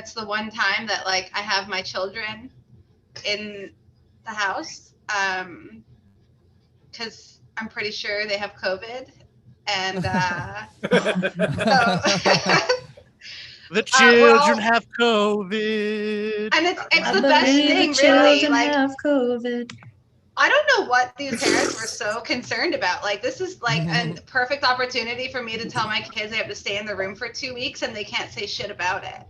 it's the one time that like I have my children in the house, because I'm pretty sure they have COVID, and so. The children have COVID. And it's the best thing, really. Like, have COVID. I don't know what these parents were so concerned about. Like, this is like a perfect opportunity for me to tell my kids they have to stay in the room for 2 weeks and they can't say shit about it.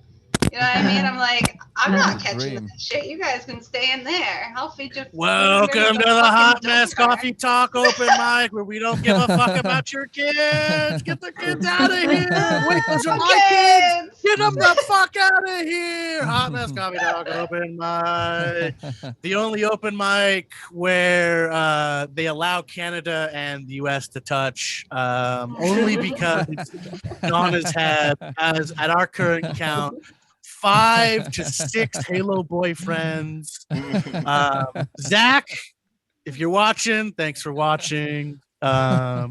You know what I mean? I'm like, I'm not catching that shit. You guys can stay in there. I'll feed you. Welcome to the Hot Mess Coffee Talk open mic, where we don't give a fuck about your kids. Get the kids out of here. Wait, those are my kids. Get them the fuck out of here. Hot Mess Coffee Talk open mic. The only open mic where they allow Canada and the US to touch, only because John has had, as at our current count, 5 to 6 Halo boyfriends. Zach, if you're watching, thanks for watching. He's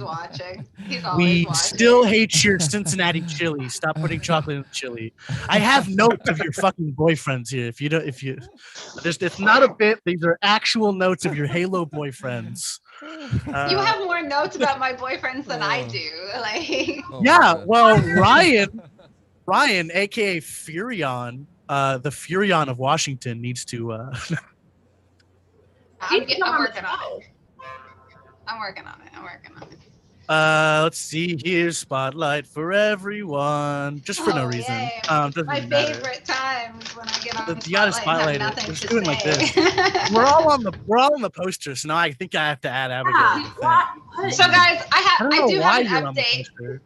watching. He's always We watching. still hate your Cincinnati chili. Stop putting chocolate in the chili. I have notes of your fucking boyfriends here. If you don't, it's not a bit. These are actual notes of your Halo boyfriends. You have more notes about my boyfriends than I do. Like, yeah, well, Ryan, aka Furion, the Furion of Washington, needs to. I'm working on it. I'm working on it. Let's see here. Spotlight for everyone, just for no reason. Yay. Doesn't My matter. favorite times when I get on You gotta Spotlight spotlight and have it. nothing We're to just doing like say. this. We're all on the poster, so now I think I have to add Abigail. So guys, I do have an you're on the update. poster.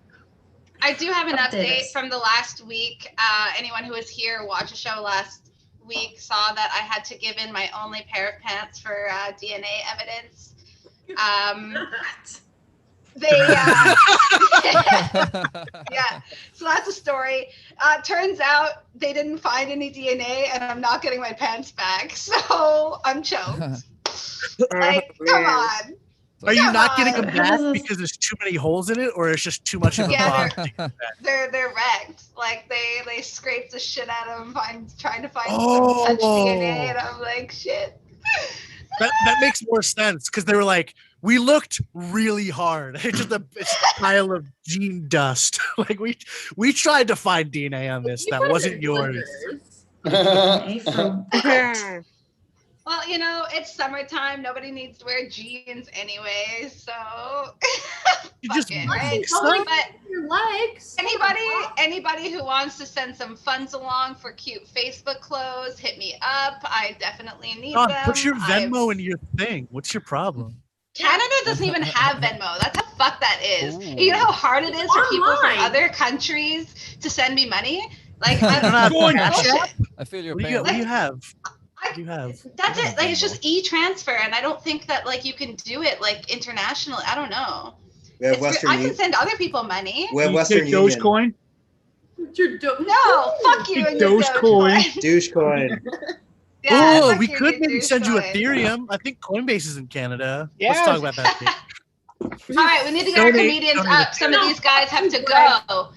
I do have an Update update us. from the last week. Anyone who was here, watch a show last week, saw that I had to give in my only pair of pants for DNA evidence. Yeah, so that's a story. Turns out they didn't find any DNA, and I'm not getting my pants back, so I'm choked. Like, come on. Are you not Come getting on. them back because there's too many holes in it, or it's just too much of a Yeah, problem? they're wrecked. Like they scraped the shit out of them, trying to find Oh. some such DNA, and I'm like, shit. That makes more sense because they were like, we looked really hard. It's just it's a pile of gene dust. Like we tried to find DNA on this. That wasn't yours. Well, you know, it's summertime. Nobody needs to wear jeans anyway, so You just fuck it, make right? stuff? But Your legs. anybody who wants to send some funds along for cute Facebook clothes, hit me up. I definitely need John, them. put your Venmo in your thing. What's your problem? Canada doesn't even have Venmo. That's how fuck that is. Ooh. You know how hard it is for people from Online. other countries to send me money? Like, Don't have Cash bullshit. App? I feel your What do pain. you have? What do you have? That's it. Like, it's just e-transfer, and I don't think that like you can do it like internationally. I don't know. We have It's Western I can Union. send other people money. We have You Western take Union. Dogecoin? No, fuck you and your Dogecoin. Dogecoin. Douchecoin. Yeah, Oh, fuck we you could and your maybe send you Dogecoin. Ethereum. I think Coinbase is in Canada. Yes. Let's talk about that. Thing. All right, we need to get our Donate- comedians donate up. Some of these guys have to go.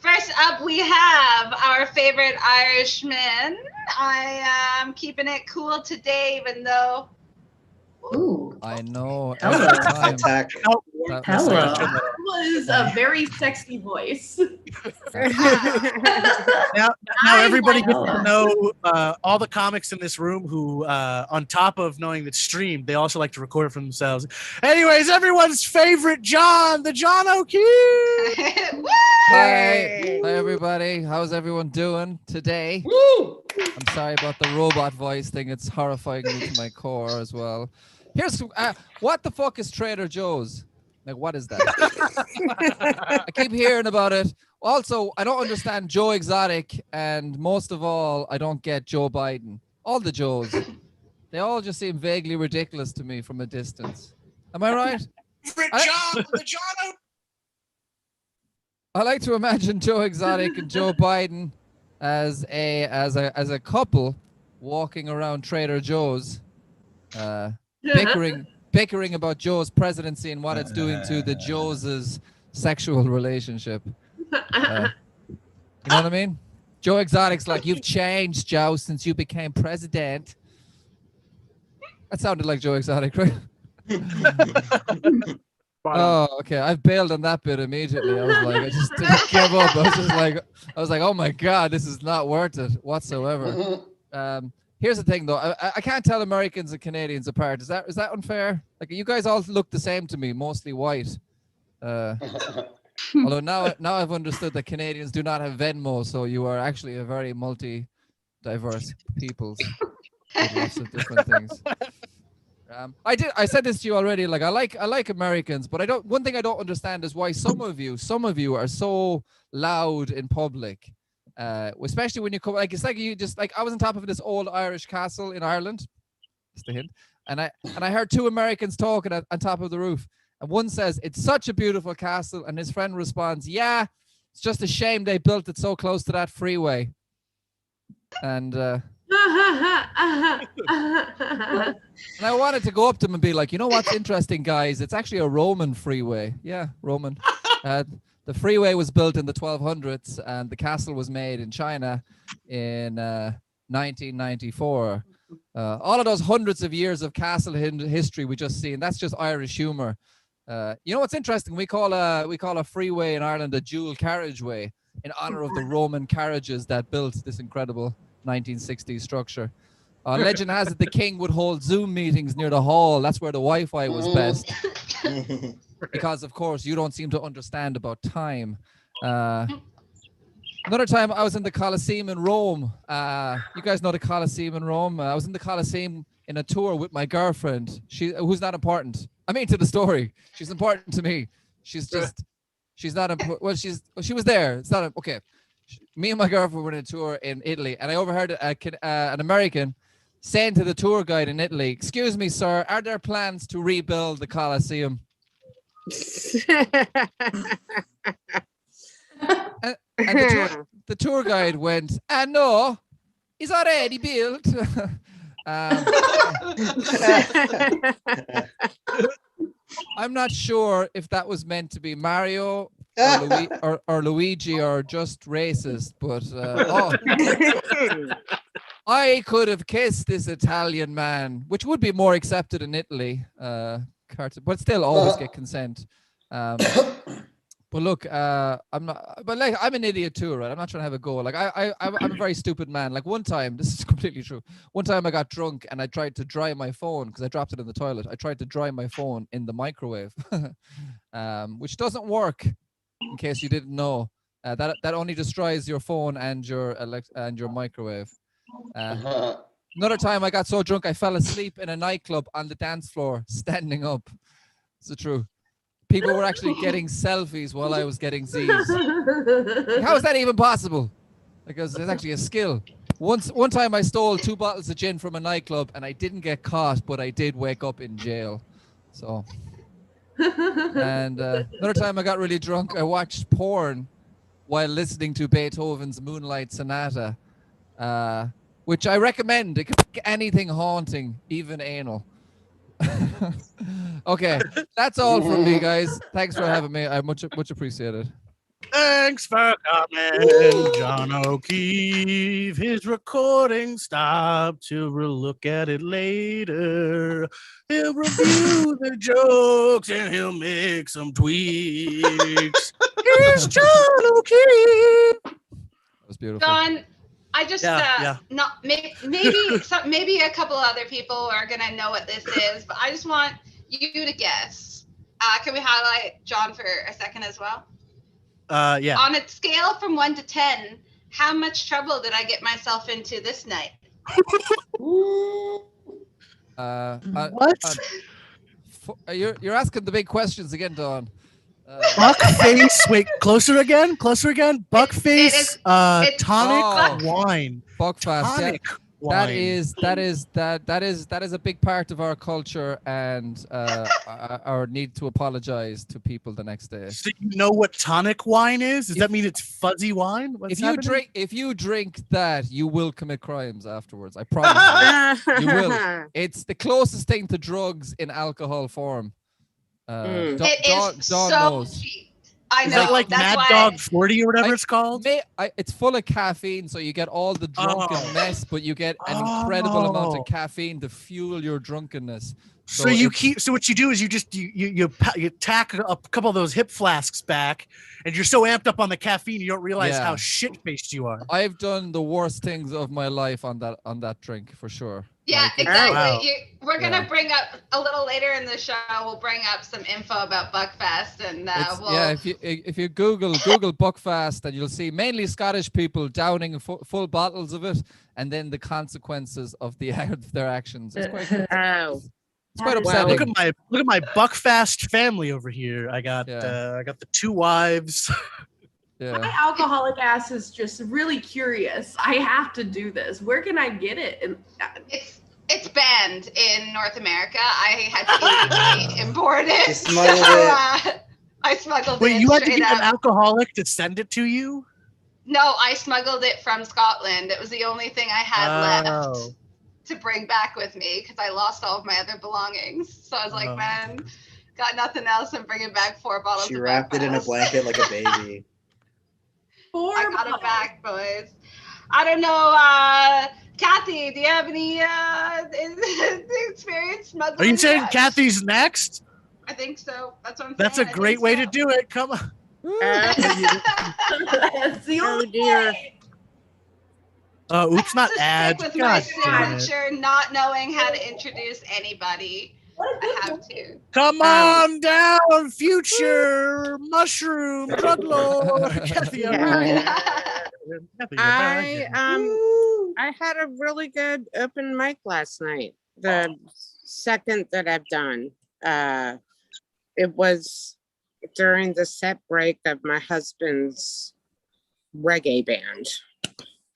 First up, we have our favorite Irishman. I am keeping it cool today, even though. Ooh. I know. Hello. Every time. Attack. Hello. That was a very sexy voice. Now everybody gets know. to know all the comics in this room who, on top of knowing that streamed, they also like to record it for themselves. Anyways, everyone's favorite John, the John O'Keefe. Woo! Hi. Hi, everybody. How's everyone doing today? I'm sorry about the robot voice thing. It's horrifying me to my core as well. Here's what the fuck is Trader Joe's? Like, what is that? I keep hearing about it. Also, I don't understand Joe Exotic, and most of all, I don't get Joe Biden. All the Joes, they all just seem vaguely ridiculous to me from a distance. Am I right? the John I like to imagine Joe Exotic and Joe Biden as a couple walking around Trader Joe's, bickering about Joe's presidency and what it's doing to the Joes' sexual relationship. You know what I mean? Joe Exotic's like, you've changed, Joe, since you became president. That sounded like Joe Exotic, right? Oh, okay. I've bailed on that bit immediately. I was like, I just didn't give up. I was like, oh my God, this is not worth it whatsoever. Here's the thing, though. I can't tell Americans and Canadians apart. Is that unfair? Like, you guys all look the same to me, mostly white. Although now I've understood that Canadians do not have Venmo, so you are actually a very multi-diverse peoples with lots of different things. I said this to you already. Like, I like Americans, but one thing I don't understand is why some of you are so loud in public, especially when you come. Like, it's like you just like I was on top of this old Irish castle in Ireland. Just a hint. And I heard two Americans talking on top of the roof, and one says it's such a beautiful castle, and his friend responds, "Yeah, it's just a shame they built it so close to that freeway." And and I wanted to go up to him and be like, you know what's interesting, guys? It's actually a Roman freeway. Yeah, Roman. The freeway was built in the 1200s, and the castle was made in China in 1994. All of those hundreds of years of castle history we just seen, that's just Irish humor. You know what's interesting? We call a freeway in Ireland a dual carriageway in honor of the Roman carriages that built this incredible 1960s structure. Legend has it the king would hold Zoom meetings near the hall. That's where the Wi-Fi was best. Because, of course, you don't seem to understand about time. Another time I was in the Colosseum in Rome. You guys know the Colosseum in Rome? I was in the Colosseum in a tour with my girlfriend. Who's not important. I mean, to the story. She's important to me. She's not important. Well, she was there. It's not okay. Me and my girlfriend were on a tour in Italy, and I overheard an American saying to the tour guide in Italy, "Excuse me, sir, are there plans to rebuild the Colosseum?" and the tour guide went, "No, it's already built." I'm not sure if that was meant to be Mario or Luigi or just racist, but I could have kissed this Italian man, which would be more accepted in Italy, but still always get consent. But look, I'm not. But like, I'm an idiot too, right? I'm not trying to have a go. Like, I'm a very stupid man. Like one time, this is completely true. One time, I got drunk and I tried to dry my phone because I dropped it in the toilet. I tried to dry my phone in the microwave, which doesn't work. In case you didn't know, that only destroys your phone and your microwave. Another time, I got so drunk I fell asleep in a nightclub on the dance floor, standing up. It's true. People were actually getting selfies while I was getting Z's. Like, how is that even possible? Because there's actually a skill. One time I stole 2 bottles of gin from a nightclub and I didn't get caught, but I did wake up in jail. So, and another time I got really drunk. I watched porn while listening to Beethoven's Moonlight Sonata, which I recommend. It could be anything haunting, even anal. Okay, that's all from me, guys. Thanks for having me. I much appreciated. Thanks for coming, John O'Keefe. His recording stopped. He'll look at it later. He'll review the jokes and he'll make some tweaks. Here's John O'Keefe. That was beautiful. John, I just not maybe a couple other people are gonna know what this is, but I just want you to guess. Can we highlight John for a second as well? Yeah. On a scale from 1 to 10, how much trouble did I get myself into this night? What? You're asking the big questions again, Dawn. Buckface. Wait, closer again. Buckface. Tonic wine. Buckfast. Tonic wine. That is a big part of our culture and our need to apologize to people the next day. So you know what tonic wine is? Does that mean it's fuzzy wine? If you drink that, you will commit crimes afterwards. I promise you. You will. It's the closest thing to drugs in alcohol form. It is so cheap. I Is know. that like that's Mad why Dog 40 or whatever it's called? It's full of caffeine, so you get all the drunken Oh. mess, but you get an incredible amount Oh. of caffeine to fuel your drunkenness. So what you do is you tack a couple of those hip flasks back, and you're so amped up on the caffeine you don't realize how shit faced you are. I've done the worst things of my life on that drink for sure. Yeah, Like, exactly. Wow. We're gonna bring up a little later in the show. We'll bring up some info about Buckfast, and if you Google Buckfast, and you'll see mainly Scottish people downing full bottles of it, and then the consequences of their actions. It's quite it's quite upsetting. Look at my Buckfast family over here. I got the 2 wives. Yeah. My alcoholic ass is just really curious. I have to do this. Where can I get it? And it's banned in North America. I had to illegally import it. You smuggled it. I smuggled it. Wait, you had to straight get an up. alcoholic to send it to you? No, I smuggled it from Scotland. It was the only thing I had left to bring back with me because I lost all of my other belongings. So I was like, man, got nothing else. I'm bringing back 4 bottles. She of wrapped it in a Buckfast. blanket like a baby. I got it back, boys. I don't know, Kathy, do you have any experience smuggling? Are you saying drugs? Kathy's next? I think so. That's what I'm That's a saying. great way to do it. Come on. That's the only dear. way. Oh, oops, not ad. With my God damn it. signature, not knowing how to introduce anybody. I have to. Come on down, future mushroom drug lord. Kathy, I had a really good open mic last night. The second that I've done. It was during the set break of my husband's reggae band.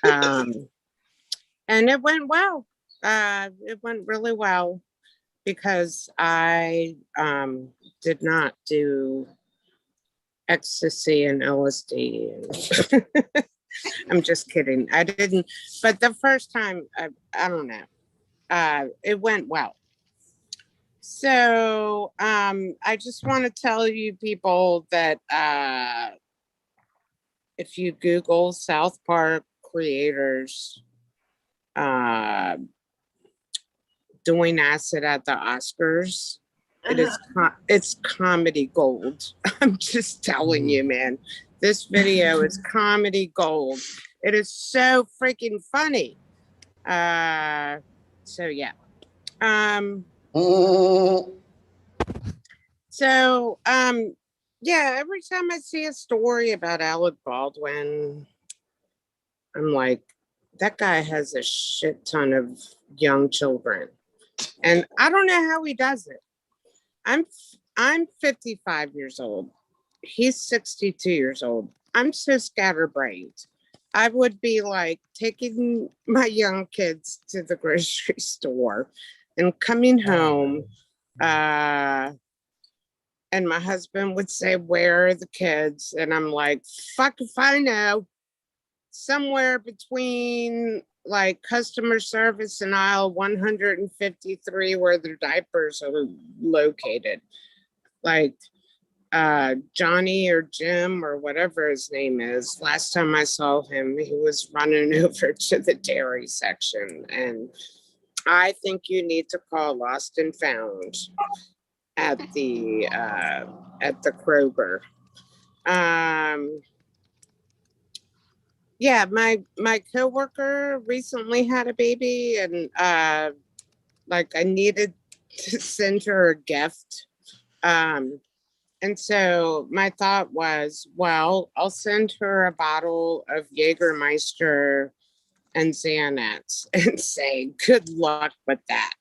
And it went well. It went really well because I did not do ecstasy and LSD. I'm just kidding. I didn't, but the first time, I don't know. It went well. So I just want to tell you people that if you Google South Park creators doing acid at the Oscars, it's comedy gold. I'm just telling you, man. This video is comedy gold. It is so freaking funny. So yeah. So yeah, every time I see a story about Alec Baldwin, I'm like, that guy has a shit ton of young children. And I don't know how he does it. I'm 55 years old. He's 62 years old. I'm so scatterbrained. I would be like taking my young kids to the grocery store and coming home. And my husband would say, "Where are the kids?" And I'm like, fuck if I know. Somewhere between like customer service and aisle 153 where their diapers are located. Like Johnny or Jim or whatever his name is. Last time I saw him, he was running over to the dairy section. And I think you need to call Lost and Found at the Kroger. Yeah, my coworker recently had a baby, and like I needed to send her a gift. And so my thought was, well, I'll send her a bottle of Jägermeister and Xanax and say, good luck with that.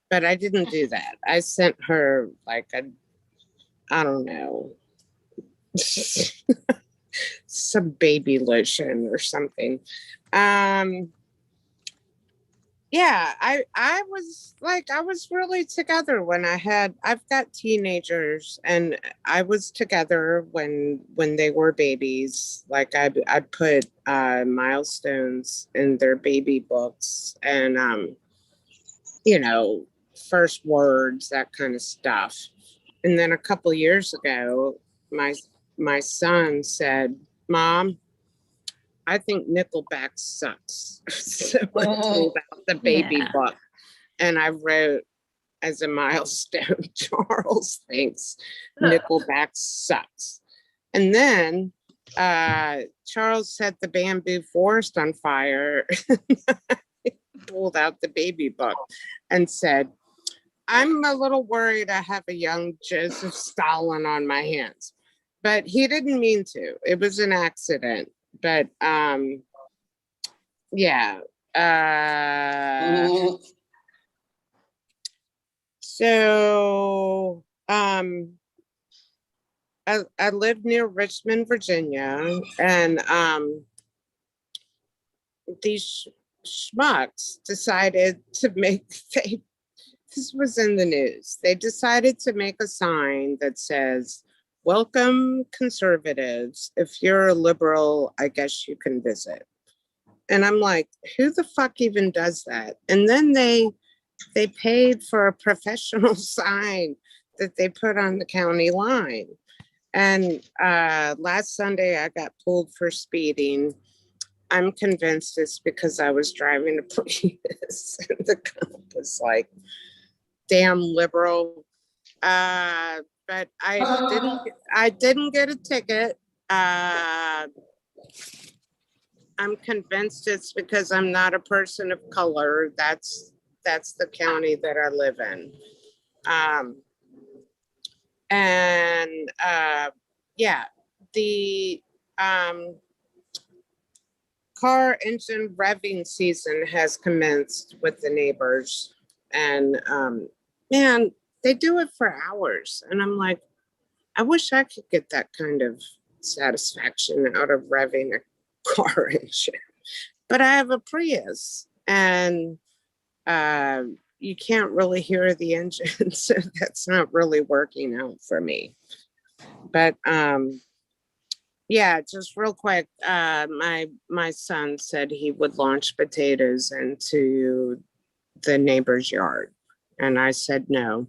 But I didn't do that. I sent her like I don't know, some baby lotion or something. Yeah, I was really together when I've got teenagers, and I was together when they were babies. Like I put milestones in their baby books, and you know, first words, that kind of stuff. And then a couple years ago, my my son said, Mom, I think Nickelback sucks. So I pulled out the baby Yeah. book and I wrote as a milestone, Charles thinks Nickelback sucks. And then Charles set the bamboo forest on fire, pulled out the baby book and said, I'm a little worried I have a young Joseph Stalin on my hands. But he didn't mean to. It was an accident. But yeah. So I live near Richmond, Virginia, and these schmucks decided to make this was in the news. They decided to make a sign that says, welcome conservatives. If you're a liberal, I guess you can visit. And I'm like, who the fuck even does that? And then they paid for a professional sign that they put on the county line. And last Sunday I got pulled for speeding. I'm convinced it's because I was driving a Prius. And the cop was like, damn liberal. But I didn't get a ticket. I'm convinced it's because I'm not a person of color. That's the county that I live in. Yeah, the car engine revving season has commenced with the neighbors. And man, they do it for hours. And I'm like, I wish I could get that kind of satisfaction out of revving a car engine. But I have a Prius and you can't really hear the engine. So that's not really working out for me. But yeah, just real quick, my son said he would launch potatoes into the neighbor's yard. And I said no.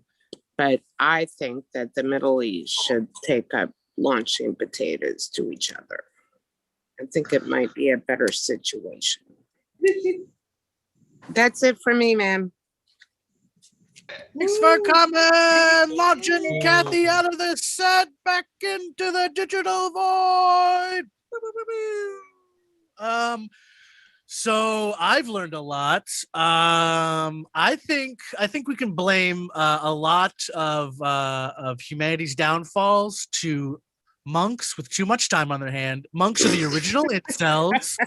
But I think that the Middle East should take up launching potatoes to each other. I think it might be a better situation. That's it for me, ma'am. Thanks for coming, launching Kathy out of the set back into the digital void. So I've learned a lot. I think we can blame a lot of humanity's downfalls to monks with too much time on their hand. Monks are the original incels.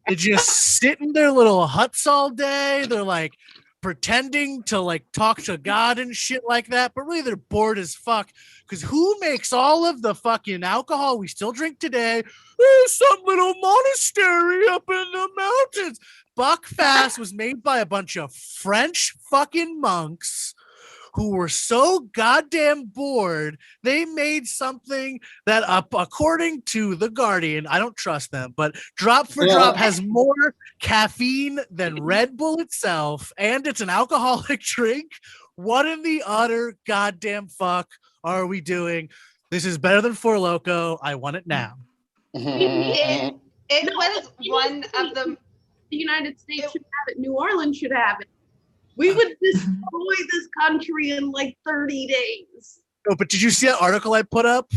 They just sit in their little huts all day. They're like pretending to like talk to God and shit like that, but really they're bored as fuck. Because who makes all of the fucking alcohol we still drink today? There's some little monastery up in the mountains. Buckfast was made by a bunch of French fucking monks who were so goddamn bored, they made something that, according to The Guardian, I don't trust them, but drop for drop has more caffeine than Red Bull itself, and it's an alcoholic drink. What in the utter goddamn fuck are we doing? This is better than Four Loko. I want it now. It was one of the United States should have it. New Orleans should have it. We would destroy this country in like 30 days. Oh, but did you see that article I put up?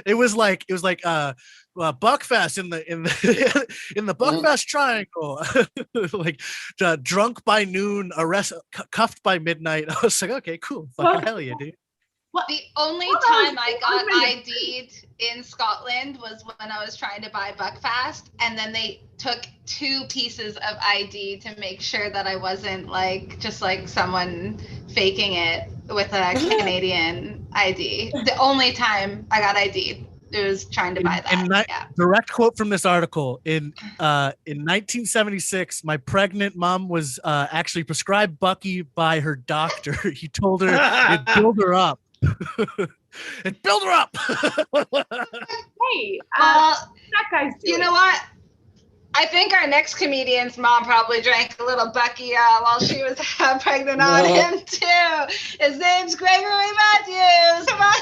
It was like Buckfast in the Buckfast Triangle, like drunk by noon, cuffed by midnight. I was like, okay, cool, fucking hell yeah, dude. The only time I got ID'd in Scotland was when I was trying to buy Buckfast, and then they took 2 pieces of ID to make sure that I wasn't like just like someone faking it with a Canadian ID. The only time I got ID'd, it was trying to buy that. Yeah. Direct quote from this article: in 1976, my pregnant mom was actually prescribed Bucky by her doctor. He told her it build her up. And build her up. Hey, Well, that guy's doing you know what? I think our next comedian's mom probably drank a little Bucky while she was pregnant on him too. His name's Gregory Matthews. Come on.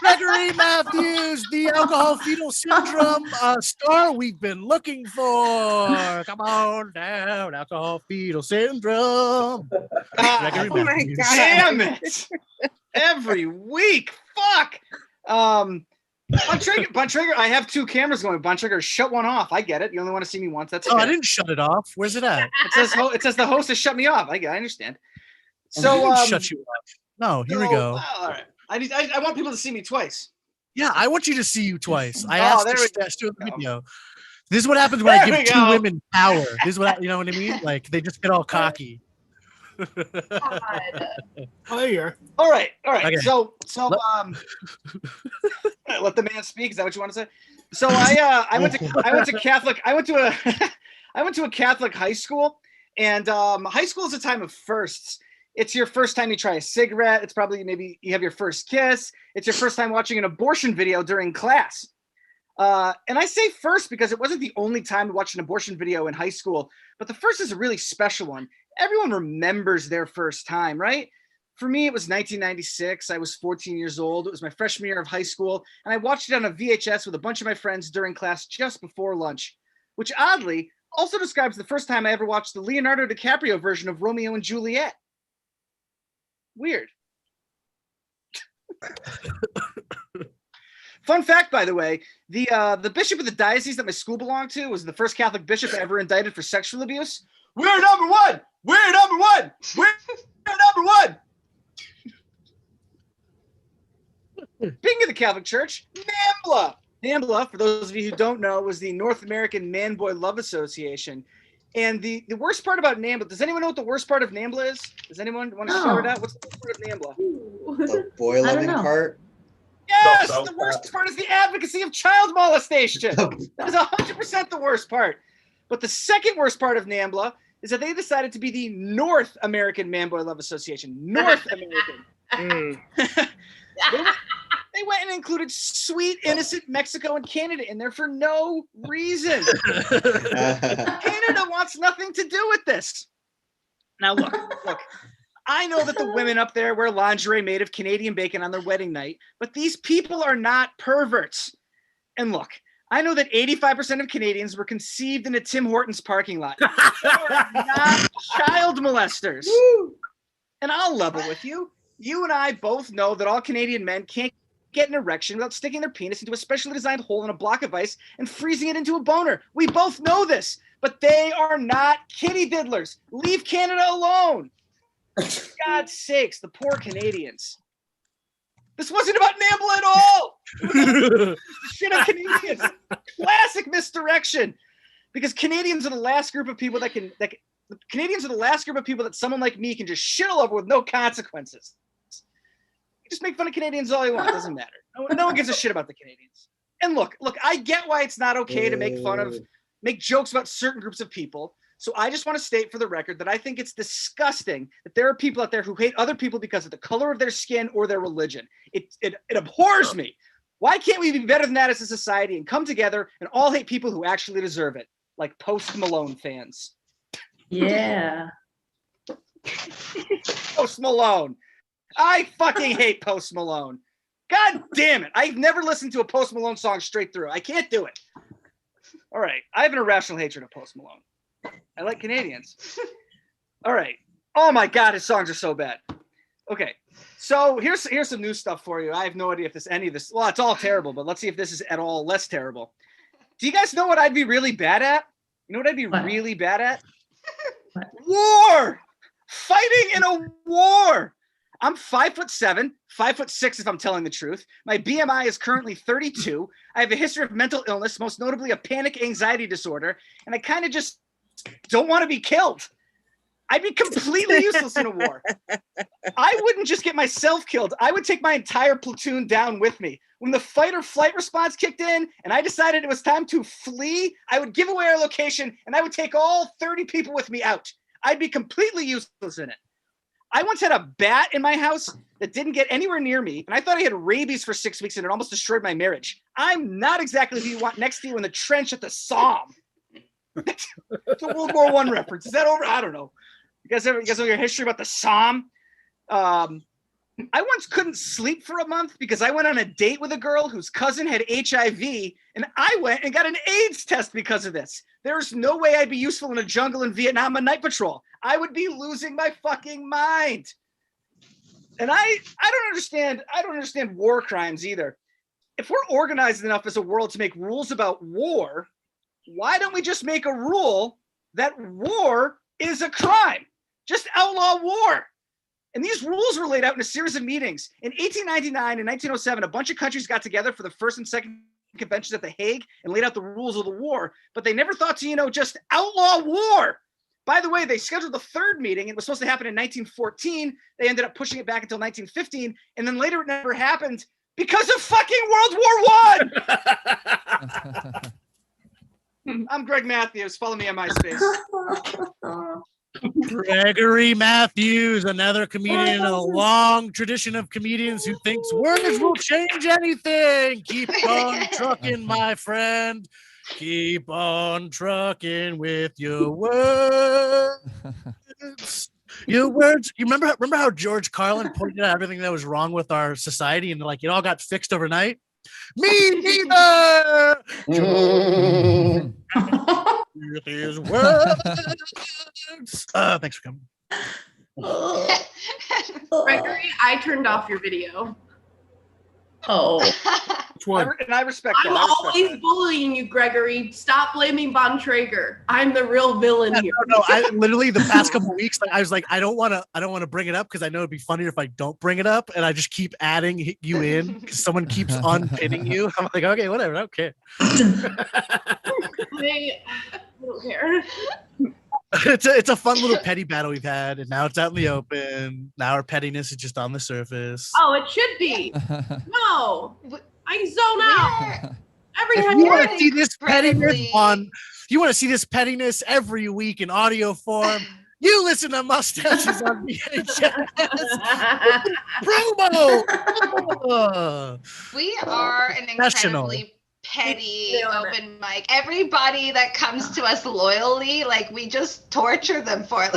Gregory Matthews, the alcohol fetal syndrome star we've been looking for. Come on down, alcohol fetal syndrome. Gregory Oh my Matthews. God. Damn it! Every week, fuck. Bontrager, I have 2 cameras going. Bontrager, shut one off. I get it. You only want to see me once. That's Oh, I okay. didn't shut it off. Where's it at? It says the host has shut me off. I understand. I So didn't shut you off. No, here we go. All right. I want people to see me twice. Yeah, I want you to see you twice. I Oh, asked there to we stay in the go. video. This is what happens when I There give we 2 go. women power. This is what you know what I mean? Like they just get all cocky. Oh, yeah. All right. Okay. So let the man speak. Is that what you want to say? So I went to Catholic. I went to a Catholic high school, and high school is a time of firsts. It's your first time you try a cigarette. It's probably maybe you have your first kiss. It's your first time watching an abortion video during class. And I say first because it wasn't the only time to watch an abortion video in high school, but the first is a really special one. Everyone remembers their first time, right? For me, it was 1996. I was 14 years old. It was my freshman year of high school, and I watched it on a VHS with a bunch of my friends during class just before lunch, which oddly also describes the first time I ever watched the Leonardo DiCaprio version of Romeo and Juliet. Weird. Fun fact, by the way, the bishop of the diocese that my school belonged to was the first Catholic bishop ever indicted for sexual abuse. We're number one. We're number one. We're number one. Speaking of the Catholic Church, NAMBLA. NAMBLA, for those of you who don't know, was the North American Man-Boy Love Association. And the worst part about NAMBLA, does anyone know what the worst part of NAMBLA is? Does anyone want to start it out? What's the worst part of NAMBLA? The boy loving part. Yes, the worst part is the advocacy of child molestation. That is 100% the worst part. But the second worst part of NAMBLA is that they decided to be the North American Man-Boy Love Association. North American. They went and included sweet, innocent Mexico and Canada in there for no reason. Canada wants nothing to do with this. Now, look. I know that the women up there wear lingerie made of Canadian bacon on their wedding night, but these people are not perverts. And look, I know that 85% of Canadians were conceived in a Tim Hortons parking lot. They are not child molesters. Woo. And I'll level with you. You and I both know that all Canadian men can't get an erection without sticking their penis into a specially designed hole in a block of ice and freezing it into a boner. We both know this, but they are not kitty diddlers. Leave Canada alone. For God's sakes, the poor Canadians. This wasn't about NAMBLA at all. The shit on Canadians. Classic misdirection. Because Canadians are the last group of people Canadians are the last group of people that someone like me can just shit all over with no consequences. You just make fun of Canadians all you want. It doesn't matter. No one gives a shit about the Canadians. And look, I get why it's not okay to make jokes about certain groups of people. So I just want to state for the record that I think it's disgusting that there are people out there who hate other people because of the color of their skin or their religion. It abhors me. Why can't we be better than that as a society and come together and all hate people who actually deserve it, like Post Malone fans? Yeah. Post Malone. I fucking hate Post Malone. God damn it. I've never listened to a Post Malone song straight through. I can't do it. All right. I have an irrational hatred of Post Malone. I like Canadians. All right. Oh my God, his songs are so bad. Okay. So here's some new stuff for you. I have no idea if any of this, well, it's all terrible, but let's see if this is at all less terrible. Do you guys know what I'd be really bad at? You know what I'd be really bad at? War! Fighting in a war! I'm 5'7", 5'6" if I'm telling the truth. My BMI is currently 32. I have a history of mental illness, most notably a panic anxiety disorder, and I kind of just don't want to be killed. I'd be completely useless in a war. I wouldn't just get myself killed. I would take my entire platoon down with me. When the fight or flight response kicked in and I decided it was time to flee, I would give away our location and I would take all 30 people with me out. I'd be completely useless in it. I once had a bat in my house that didn't get anywhere near me, and I thought I had rabies for 6 weeks and it almost destroyed my marriage. I'm not exactly who you want next to you in the trench at the Somme. It's a World War I reference. Is that over? I don't know. You guys know your history about the Somme? I once couldn't sleep for a month because I went on a date with a girl whose cousin had HIV, and I went and got an AIDS test because of this. There's no way I'd be useful in a jungle in Vietnam on night patrol. I would be losing my fucking mind. And I don't understand war crimes either. If we're organized enough as a world to make rules about war, why don't we just make a rule that war is a crime? Just outlaw war. And these rules were laid out in a series of meetings. In 1899 and 1907, a bunch of countries got together for the first and second conventions at The Hague and laid out the rules of the war, but they never thought to, just outlaw war. By the way, they scheduled the third meeting. It was supposed to happen in 1914. They ended up pushing it back until 1915. And then later it never happened because of fucking World War I. I'm Greg Matthews. Follow me on MySpace. Gregory Matthews, another comedian in a long tradition of comedians who thinks words will change anything. Keep on trucking, my friend. Keep on trucking with your words. Your words. You remember how George Carlin pointed out everything that was wrong with our society and it all got fixed overnight? Me neither. With his words. Thanks for coming. Gregory, I turned off your video. Oh. Which one? I respect that. I'm always bullying you, Gregory. Stop blaming Von Traeger. I'm the real villain here. No, I literally the past couple weeks, I was like, I don't want to bring it up because I know it'd be funnier if I don't bring it up, and I just keep adding you in because someone keeps unpinning you. I'm like, okay, whatever, I don't care. I don't care. It's a fun little petty battle we've had, and now it's out in the open. Now our pettiness is just on the surface. Oh, it should be. No, I zone out every time. You want to see this pettiness you want to see this pettiness every week in audio form. You listen to Mustaches on VHS. Promo. We are an incredibly petty open mic. Everybody that comes to us loyally, we just torture them for it.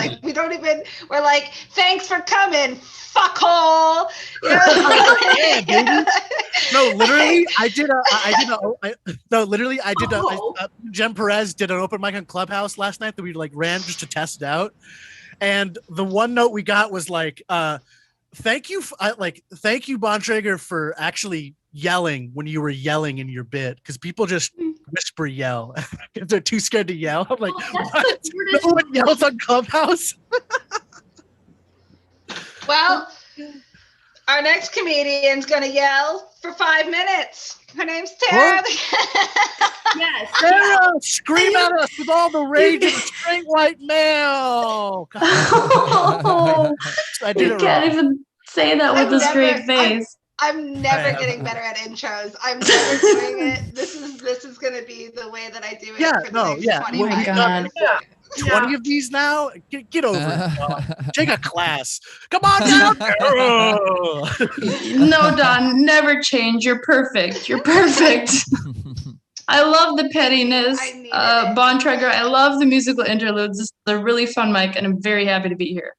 We're like, thanks for coming, fuckhole. Yeah, baby. No, literally, Jem Perez did an open mic on Clubhouse last night that we ran just to test it out. And the one note we got was thank you, Von Traeger, for actually yelling when you were yelling in your bit, because people just whisper yell because they're too scared to yell. I'm like, what? No one yells on Clubhouse. Well, our next comedian's gonna yell for 5 minutes. Her name's Tara. Yes. Tara, scream at us with all the rage of a straight white male. Oh, you can't even say that with a straight face. I'm never getting better at intros. I'm never doing it. This is gonna be the way that I do it. Yeah, for the next 25 my God. minutes. 20 of these now? Get over it. Take a class. Come on down. No, Don, never change. You're perfect. You're perfect. I love the pettiness. Von Traeger, I love the musical interludes. This is a really fun mic, and I'm very happy to be here.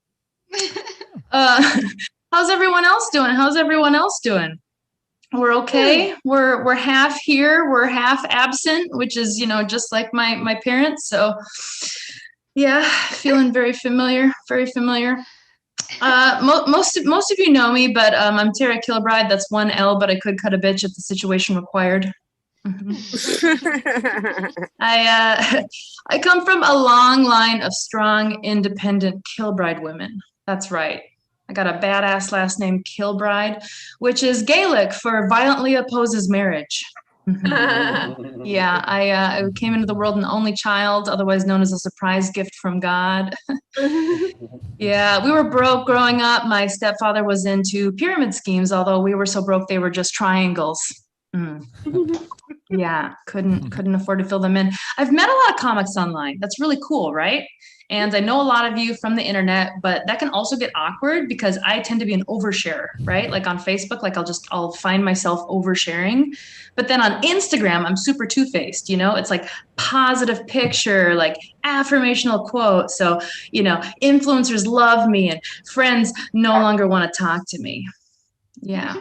How's everyone else doing? We're okay. We're half here. We're half absent, which is, just like my parents. So yeah, feeling very familiar. Most of you know me, but I'm Tara Kilbride. That's one L, but I could cut a bitch if the situation required. I come from a long line of strong, independent Kilbride women. That's right. I got a badass last name, Kilbride, which is Gaelic for violently opposes marriage. Yeah, I came into the world an only child, otherwise known as a surprise gift from God. Yeah, we were broke growing up. My stepfather was into pyramid schemes, although we were so broke they were just triangles. Yeah, couldn't afford to fill them in. I've met a lot of comics online. That's really cool, right? And I know a lot of you from the internet, but that can also get awkward because I tend to be an oversharer, right? Like on Facebook, like I'll find myself oversharing. But then on Instagram, I'm super two-faced, you know? It's like positive picture, like affirmational quote. So, you know, influencers love me and friends no longer want to talk to me. Yeah.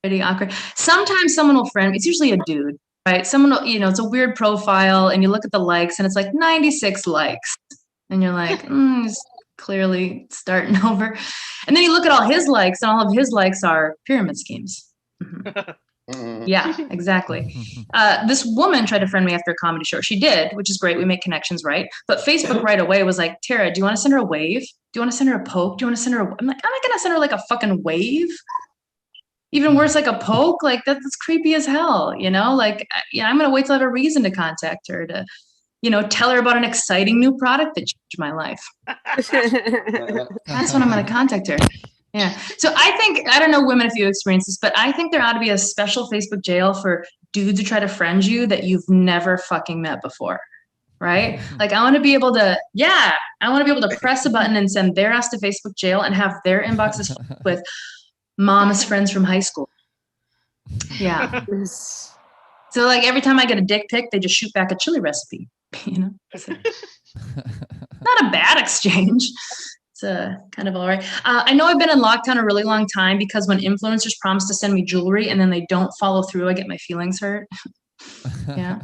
Pretty awkward. Sometimes someone will friend me. It's usually a dude, right? Someone will, you know, it's a weird profile and you look at the likes and it's like 96 likes. And you're like, he's clearly starting over. And then you look at all his likes and all of his likes are pyramid schemes. Yeah, exactly. This woman tried to friend me after a comedy show. She did, which is great. We make connections, right? But Facebook right away was like, Tara, do you want to send her a wave? Do you want to send her a poke? Do you want to send her I'm like, I'm not going to send her like a fucking wave. Even worse, like a poke, like that's creepy as hell, you know? Like, yeah, I'm gonna wait till I have a reason to contact her to, you know, tell her about an exciting new product that changed my life. That's when I'm gonna contact her. Yeah. So I think, I don't know women if you experience this, but I think there ought to be a special Facebook jail for dudes who try to friend you that you've never fucking met before. Right? Like I want to be able to, I want to be able to press a button and send their ass to Facebook jail and have their inboxes with mom's friends from high school. Yeah. So like every time I get a dick pic, they just shoot back a chili recipe, you know? So, not a bad exchange. It's kind of all right. I know I've been in lockdown a really long time because when influencers promise to send me jewelry and then they don't follow through, I get my feelings hurt. Yeah.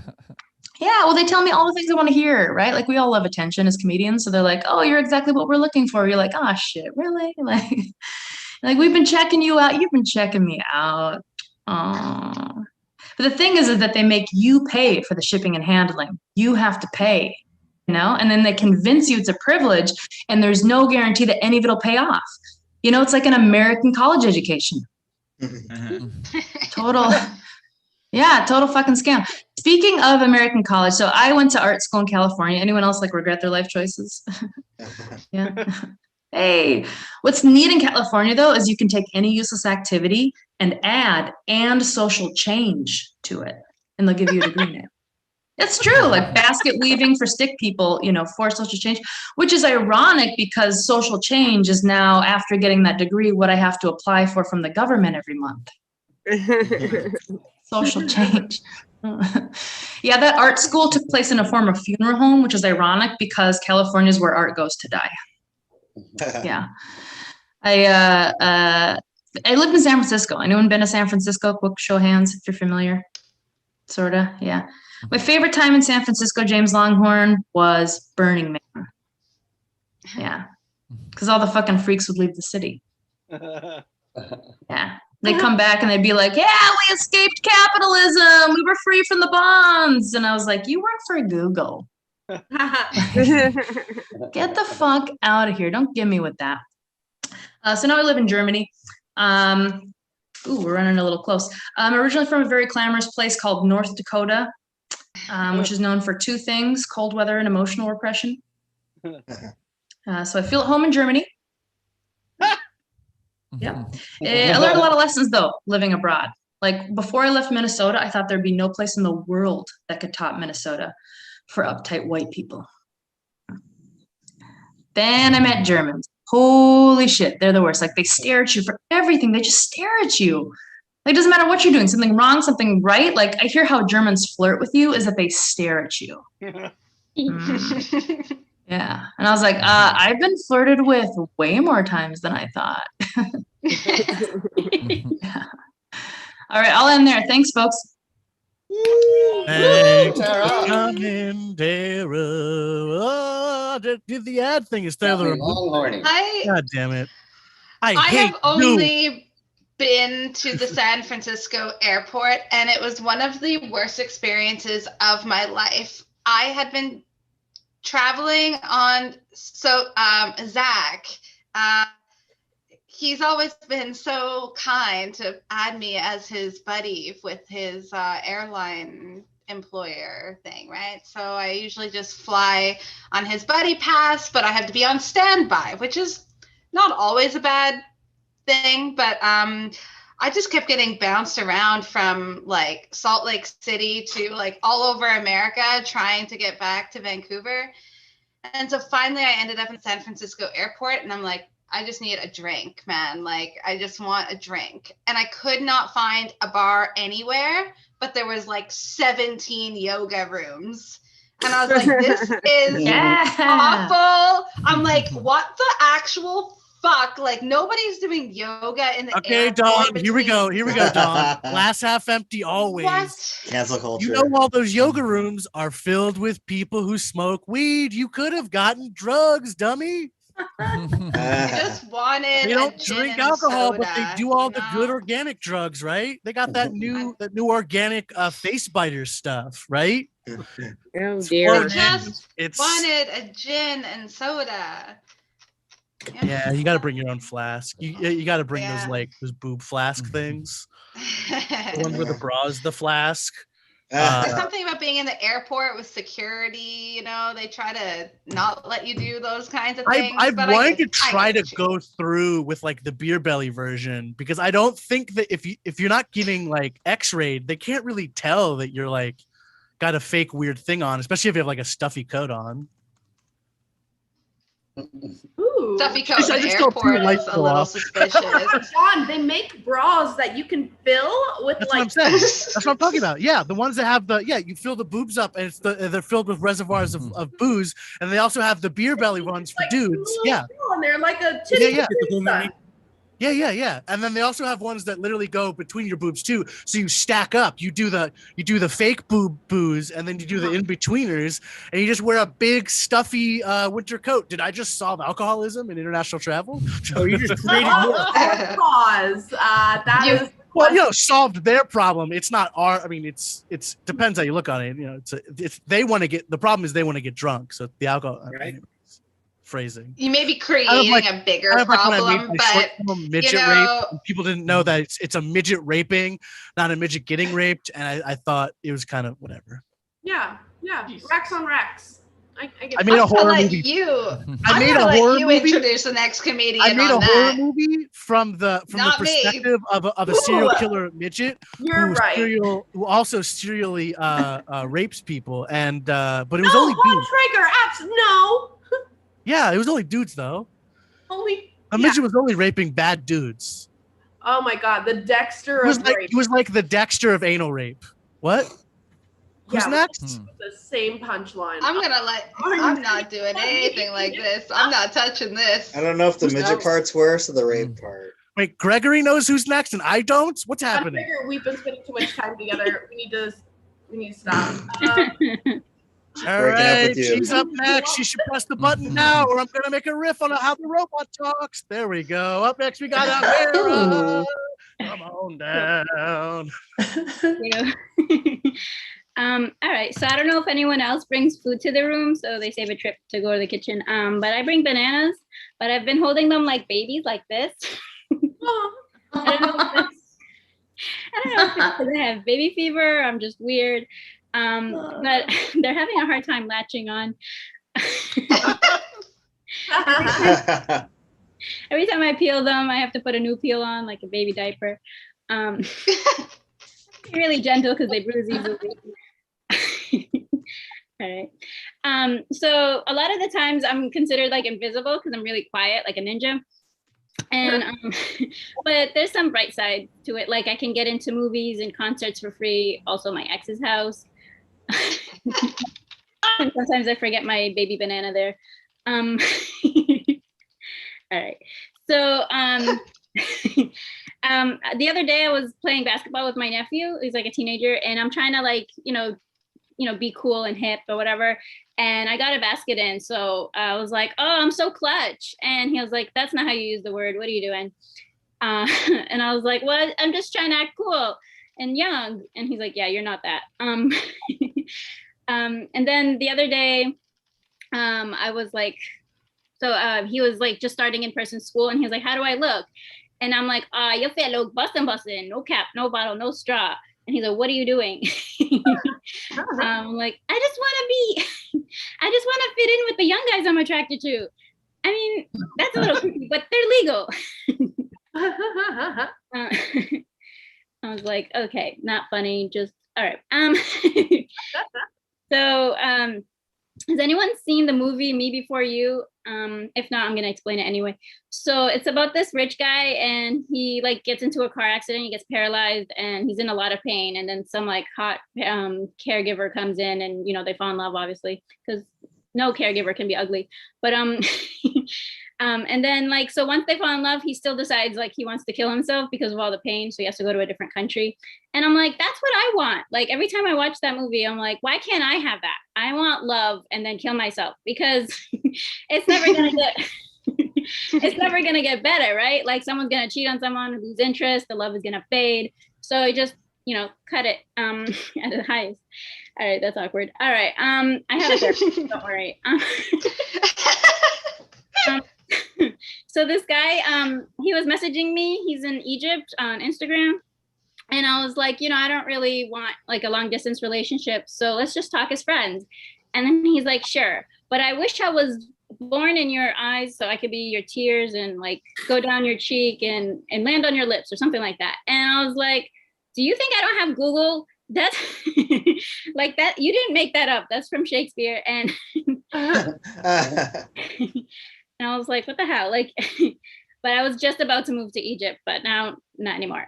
Yeah, well, they tell me all the things I want to hear, right? Like we all love attention as comedians. So they're like, oh, you're exactly what we're looking for. You're like, oh shit, really? Like we've been checking you out. You've been checking me out. Aww. But the thing is that they make you pay for the shipping and handling. You have to pay, you know, and then they convince you it's a privilege and there's no guarantee that any of it'll pay off. You know, it's like an American college education. Total fucking scam. Speaking of American college, so I went to art school in California. Anyone else like regret their life choices? Yeah. Hey, what's neat in California, though, is you can take any useless activity and add and social change to it, and they'll give you a degree now. It's true, like basket weaving for stick people, you know, for social change, which is ironic because social change is now, after getting that degree, what I have to apply for from the government every month. Social change. Yeah, that art school took place in a former funeral home, which is ironic because California is where art goes to die. Yeah. I lived in San Francisco. Anyone been to San Francisco? Quick show of hands if you're familiar. Sorta, yeah. My favorite time in San Francisco, James Longhorn, was Burning Man. Yeah. Because all the fucking freaks would leave the city. Yeah. They'd come back and they'd be like, yeah, we escaped capitalism. We were free from the bonds. And I was like, you work for Google. Get the fuck out of here. Don't give me with that. So now I live in Germany. We're running a little close. I'm originally from a very glamorous place called North Dakota, which is known for two things: cold weather and emotional repression. So I feel at home in Germany. Yeah. I learned a lot of lessons, though, living abroad. Like before I left Minnesota, I thought there'd be no place in the world that could top Minnesota for uptight white people. Then I met Germans. Holy shit, they're the worst. Like they stare at you for everything. They just stare at you. Like it doesn't matter what you're doing, something wrong, something right. Like I hear how Germans flirt with you is that they stare at you. Yeah. And I was like, I've been flirted with way more times than I thought. Yeah. All right, I'll end there. Thanks, folks. Thanks for coming, Tara. Oh, the ad thing is there. God damn it. I have only been to the San Francisco airport, and it was one of the worst experiences of my life. I had been traveling on, Zach, he's always been so kind to add me as his buddy with his airline employer thing, right? So I usually just fly on his buddy pass, but I have to be on standby, which is not always a bad thing. But I just kept getting bounced around from like Salt Lake City to like all over America trying to get back to Vancouver. And so finally I ended up in San Francisco airport and I'm like, I just need a drink, man. Like, I just want a drink. And I could not find a bar anywhere, but there was like 17 yoga rooms. And I was like, this is awful. I'm like, what the actual fuck? Like, nobody's doing yoga in the Okay, Dawn, here we go, Dawn. Glass half empty always. What? Cancel culture. You know all those yoga rooms are filled with people who smoke weed. You could have gotten drugs, dummy. I just wanted. They don't drink alcohol, but they do all the good organic drugs, right? They got that new organic face biter stuff, right? Oh dear. I just wanted a gin and soda. Yeah, you got to bring your own flask. You got to bring those boob flask things. The one where the bra is the flask. There's something about being in the airport with security, you know, they try to not let you do those kinds of things. I've wanted to try to go through with like the beer belly version because I don't think that if you're not getting like x-rayed, they can't really tell that you're like got a fake weird thing on, especially if you have like a stuffy coat on. Ooh. Stuffy coat in the airport is a little suspicious. John, they make bras that you can fill with That's like. what I'm saying. That's what I'm talking about. Yeah, the ones that have you fill the boobs up and they're filled with reservoirs of booze, and they also have the beer belly ones for like dudes. Yeah, and they're like a titty. Yeah. And then they also have ones that literally go between your boobs too. So you stack up. You do the fake booze, and then you do the in-betweeners, and you just wear a big stuffy winter coat. Did I just solve alcoholism in international travel? Or you just created more? Pause. That is. Well, solved their problem. It's not our. I mean, it's depends how you look on it. You know, it's they want to get. The problem is they want to get drunk. So the alcohol. Right. Phrasing. You may be creating a bigger problem, but midget rape. People didn't know that it's a midget raping, not a midget getting raped, and I thought it was kind of whatever. Yeah. Rex on Rex. I made a horror movie. I made a horror movie. Introduce the next comedian. I made a horror movie from the perspective of a serial killer midget who also serially rapes people, and but it was only dudes. Trigger apps. No. Yeah, it was only dudes though. A midget was only raping bad dudes. Oh my god, the Dexter of rape. It was like the Dexter of anal rape. What? Who's next? The same punchline. I'm not doing anything like this. I'm not touching this. I don't know if the midget part's worse or the rape part. Wait, Gregory knows who's next and I don't? What's happening? I figure we've been spending too much time together. We need to stop. All right, she's up next. She should press the button now, or I'm gonna make a riff on how the robot talks. There we go. Up next, we got Amira. Come on down. All right. So I don't know if anyone else brings food to the room, so they save a trip to go to the kitchen. But I bring bananas, but I've been holding them like babies, like this. I don't know if it's because I have baby fever. I'm just weird. But they're having a hard time latching on. Every time I peel them, I have to put a new peel on, like a baby diaper. Really gentle because they bruise easily. All right. So a lot of the times I'm considered like invisible because I'm really quiet, like a ninja. And but there's some bright side to it. Like I can get into movies and concerts for free. Also my ex's house. And sometimes I forget my baby banana there. All right. So the other day I was playing basketball with my nephew. He's like a teenager, and I'm trying to like, be cool and hip or whatever. And I got a basket in. So I was like, oh, I'm so clutch. And he was like, that's not how you use the word. What are you doing? And I was like, well, I'm just trying to act cool and young. And he's like, yeah, you're not that. And then the other day, I was like, he was like just starting in-person school, and he was like, how do I look? And I'm like, you fat look bustin', no cap, no bottle, no straw. And he's like, what are you doing? I'm like, I just want to fit in with the young guys I'm attracted to. I mean, that's a little creepy, but they're legal. I was like, okay, not funny, just all right. So has anyone seen the movie Me Before You? If not, I'm gonna explain it anyway. So it's about this rich guy, and he like gets into a car accident, he gets paralyzed, and he's in a lot of pain. And then some like hot caregiver comes in, and you know they fall in love, obviously, because no caregiver can be ugly. But and then like so once they fall in love, he still decides like he wants to kill himself because of all the pain, so he has to go to a different country. And I'm like, that's what I want. Like every time I watch that movie, I'm like, why can't I have that? I want love and then kill myself, because it's never gonna get it's never gonna get better, right? Like someone's gonna cheat on someone, lose interest, the love is gonna fade. So I just, you know, cut it at the highest. All right, that's awkward. All right, I have a therapist, don't worry. So this guy, he was messaging me. He's in Egypt on Instagram. And I was like, you know, I don't really want like a long distance relationship, so let's just talk as friends. And then he's like, sure, but I wish I was born in your eyes so I could be your tears and like go down your cheek and land on your lips or something like that. And I was like, do you think I don't have Google? That's like that. You didn't make that up. That's from Shakespeare. And and I was like, what the hell? Like, but I was just about to move to Egypt, but now not anymore.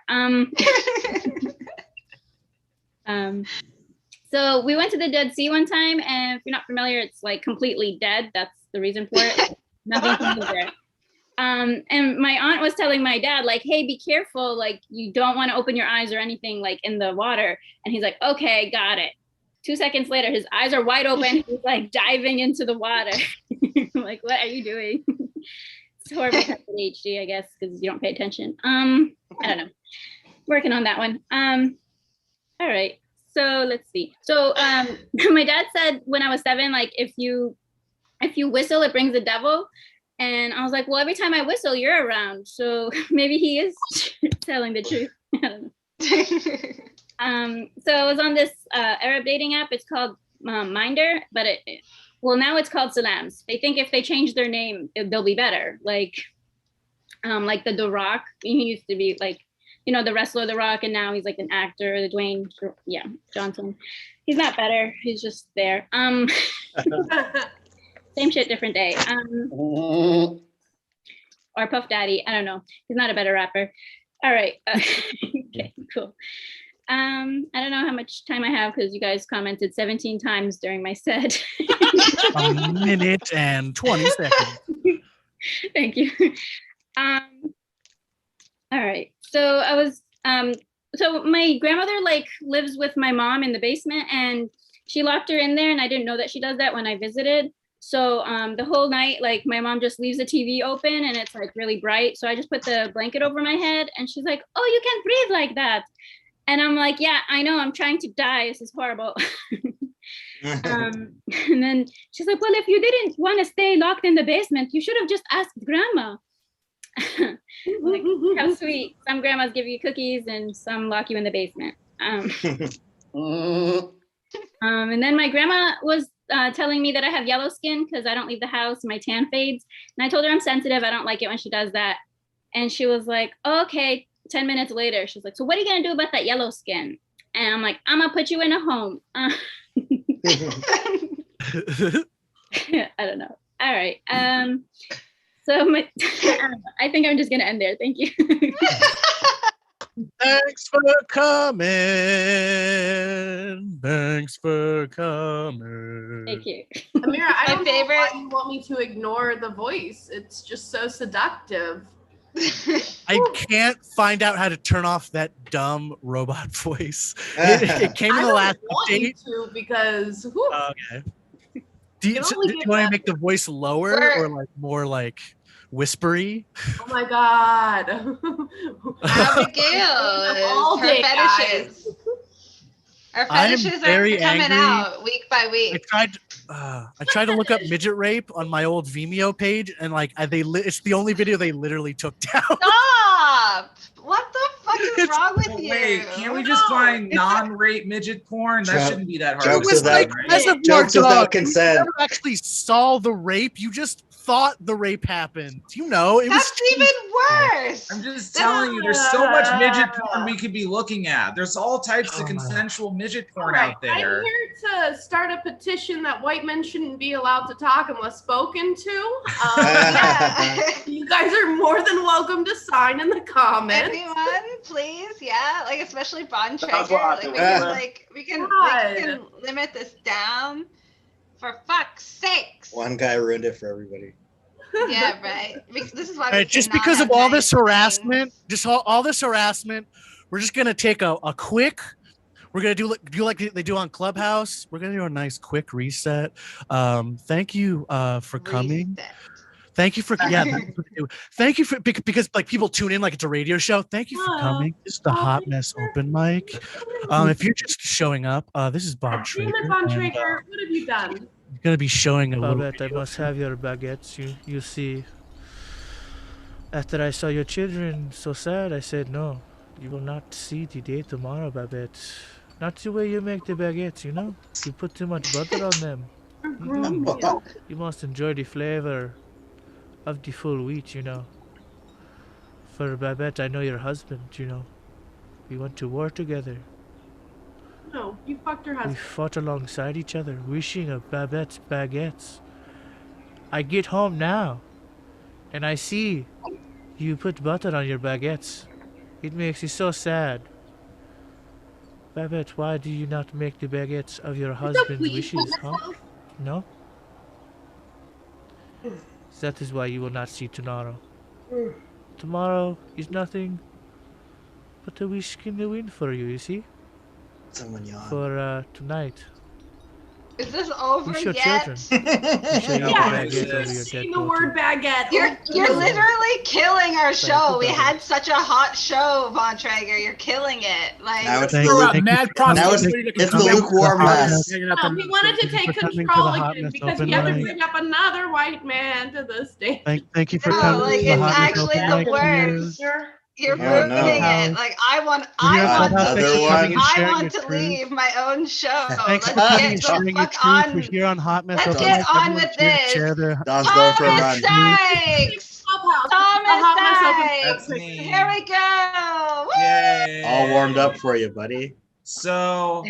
So we went to the Dead Sea one time, and if you're not familiar, it's like completely dead. That's the reason for it. Like, nothing to do there. And my aunt was telling my dad, like, hey, be careful. Like, you don't want to open your eyes or anything like in the water. And he's like, okay, got it. 2 seconds later, his eyes are wide open. He's like diving into the water. I'm like, what are you doing? It's horrible to have ADHD, I guess, because you don't pay attention. I don't know. Working on that one. All right. So let's see. So my dad said when I was 7, like if you whistle, it brings the devil. And I was like, well, every time I whistle, you're around. So maybe he is telling the truth. I don't know. So I was on this Arab dating app. It's called Minder, but well, now it's called Salams. They think if they change their name, they'll be better. Like the Rock. He used to be like, you know, the wrestler The Rock, and now he's like an actor, the Dwayne, Johnson. He's not better. He's just there. Same shit, different day. Or Puff Daddy. I don't know. He's not a better rapper. All right. Okay, cool. I don't know how much time I have because you guys commented 17 times during my set. 1 minute and 20 seconds. Thank you. All right. So I was so my grandmother like lives with my mom in the basement, and she locked her in there, and I didn't know that she does that when I visited. So the whole night, like my mom just leaves the TV open and it's like really bright. So I just put the blanket over my head, and she's like, oh, you can't breathe like that. And I'm like, yeah, I know, I'm trying to die. This is horrible. And then she's like, well, if you didn't want to stay locked in the basement, you should have just asked grandma. Like, how sweet. Some grandmas give you cookies and some lock you in the basement. And then my grandma was telling me that I have yellow skin because I don't leave the house, my tan fades. And I told her I'm sensitive. I don't like it when she does that. And she was like, oh, okay. 10 minutes later, she's like, so what are you going to do about that yellow skin? And I'm like, I'm going to put you in a home. I don't know. All right. So I think I'm just going to end there. Thank you. Thanks for coming. Thanks for coming. Thank you. Amira, I don't know why you want me to ignore the voice. It's just so seductive. I can't find out how to turn off that dumb robot voice. It came in the last update. To because okay. Do you want to make the voice lower or like more like whispery? Oh my god. Abigail, her fetishes. Our fetishes are coming out week by week. I tried to look up midget rape on my old Vimeo page, and like it's the only video they literally took down. Stop! What the fuck is wrong with you? Wait, can't we just find non-rape midget porn? That shouldn't be that hard. Jokes without consent. You never actually saw the rape. You just thought the rape happened. You know, it That's was even worse. I'm just telling you, there's so much midget porn we could be looking at. There's all types of consensual midget porn out there. I'm here to start a petition that white men shouldn't be allowed to talk unless spoken to. You guys are more than welcome to sign in the comments. Anyone, please, yeah, like especially Von Traeger. Yeah. We can limit this down. For fuck's sakes. One guy ruined it for everybody. Yeah, right. This is why. Right, just because of all this harassment, all this harassment, we're just gonna take a quick. We're gonna do like they do on Clubhouse. We're gonna do a nice quick reset. Thank you for coming. Thank you for thank you for because like people tune in like it's a radio show. Thank you for coming. This is the Hot Mess Open Mic. If you're just showing up, this is Bob Traeger. Von Traeger, what have you done? I'm gonna be showing a little. Babette, I must have your baguettes. You see. After I saw your children so sad, I said no. You will not see the day tomorrow, Babette. Not the way you make the baguettes, you know. You put too much butter on them. You must enjoy the flavor of the full wheat, you know. For Babette, I know your husband, you know. We went to war together. No, you fucked her husband. We fought alongside each other, wishing of Babette's baguettes. I get home now, and I see you put butter on your baguettes. It makes me so sad. Babette, why do you not make the baguettes of your husband's wishes, huh? No? That is why you will not see tomorrow. Tomorrow is nothing but a wish in the wind for you, you see? Someone yawn. For tonight. Is this over Wish your yet? children. Wish your baguette over your dead The word baguette. You're literally killing our show. We had such a hot show, Von Traeger. You're killing it. Like Now it's the lukewarm mess. He wanted to take control again because we have to bring up another white man to the stage. Thank you for No, coming. like to the it's Hot Mess actually Open the Mic. worst. You're ruining it. Like I want to leave my own show. Thanks for Let's coming get and the sharing your fuck truth. on. We're here on Hot Mess Let's Open get Mic. on Everyone's with here to this. share their- Don's going for a Thomas run. Sykes. Thomas Sykes. Here we go. Yay. All warmed up for you, buddy. So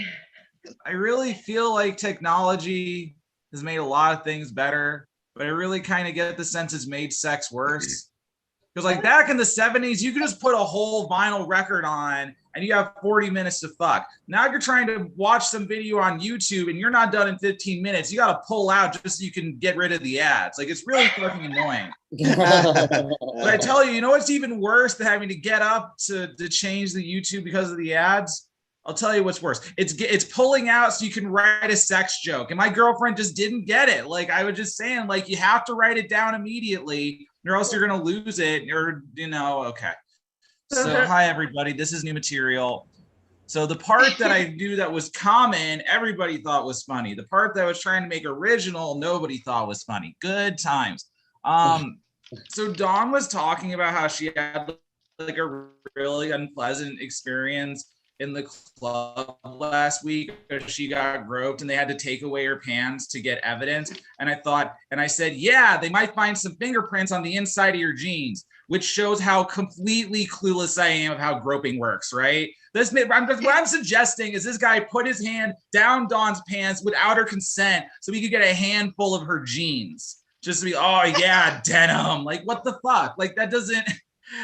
I really feel like technology has made a lot of things better, but I really kind of get the sense it's made sex worse. Because like back in the 70s, you could just put a whole vinyl record on and you have 40 minutes to fuck. Now you're trying to watch some video on YouTube and you're not done in 15 minutes. You got to pull out just so you can get rid of the ads. Like it's really fucking annoying. But I tell you, you know what's even worse than having to get up to change the YouTube because of the ads? I'll tell you what's worse. It's pulling out so you can write a sex joke. And my girlfriend just didn't get it. Like I was just saying, like you have to write it down immediately or else you're going to lose it. Or, you know, okay. So hi, everybody. This is new material. So the part that I knew that was common, everybody thought was funny. The part that I was trying to make original, nobody thought was funny. Good times. So Dawn was talking about how she had like a really unpleasant experience in the club last week. She got groped and they had to take away her pants to get evidence. And I said, yeah, they might find some fingerprints on the inside of your jeans, which shows how completely clueless I am of how groping works, right? What I'm suggesting is this guy put his hand down Dawn's pants without her consent so we could get a handful of her jeans. Just to be, oh yeah, denim. Like what the fuck? Like that doesn't,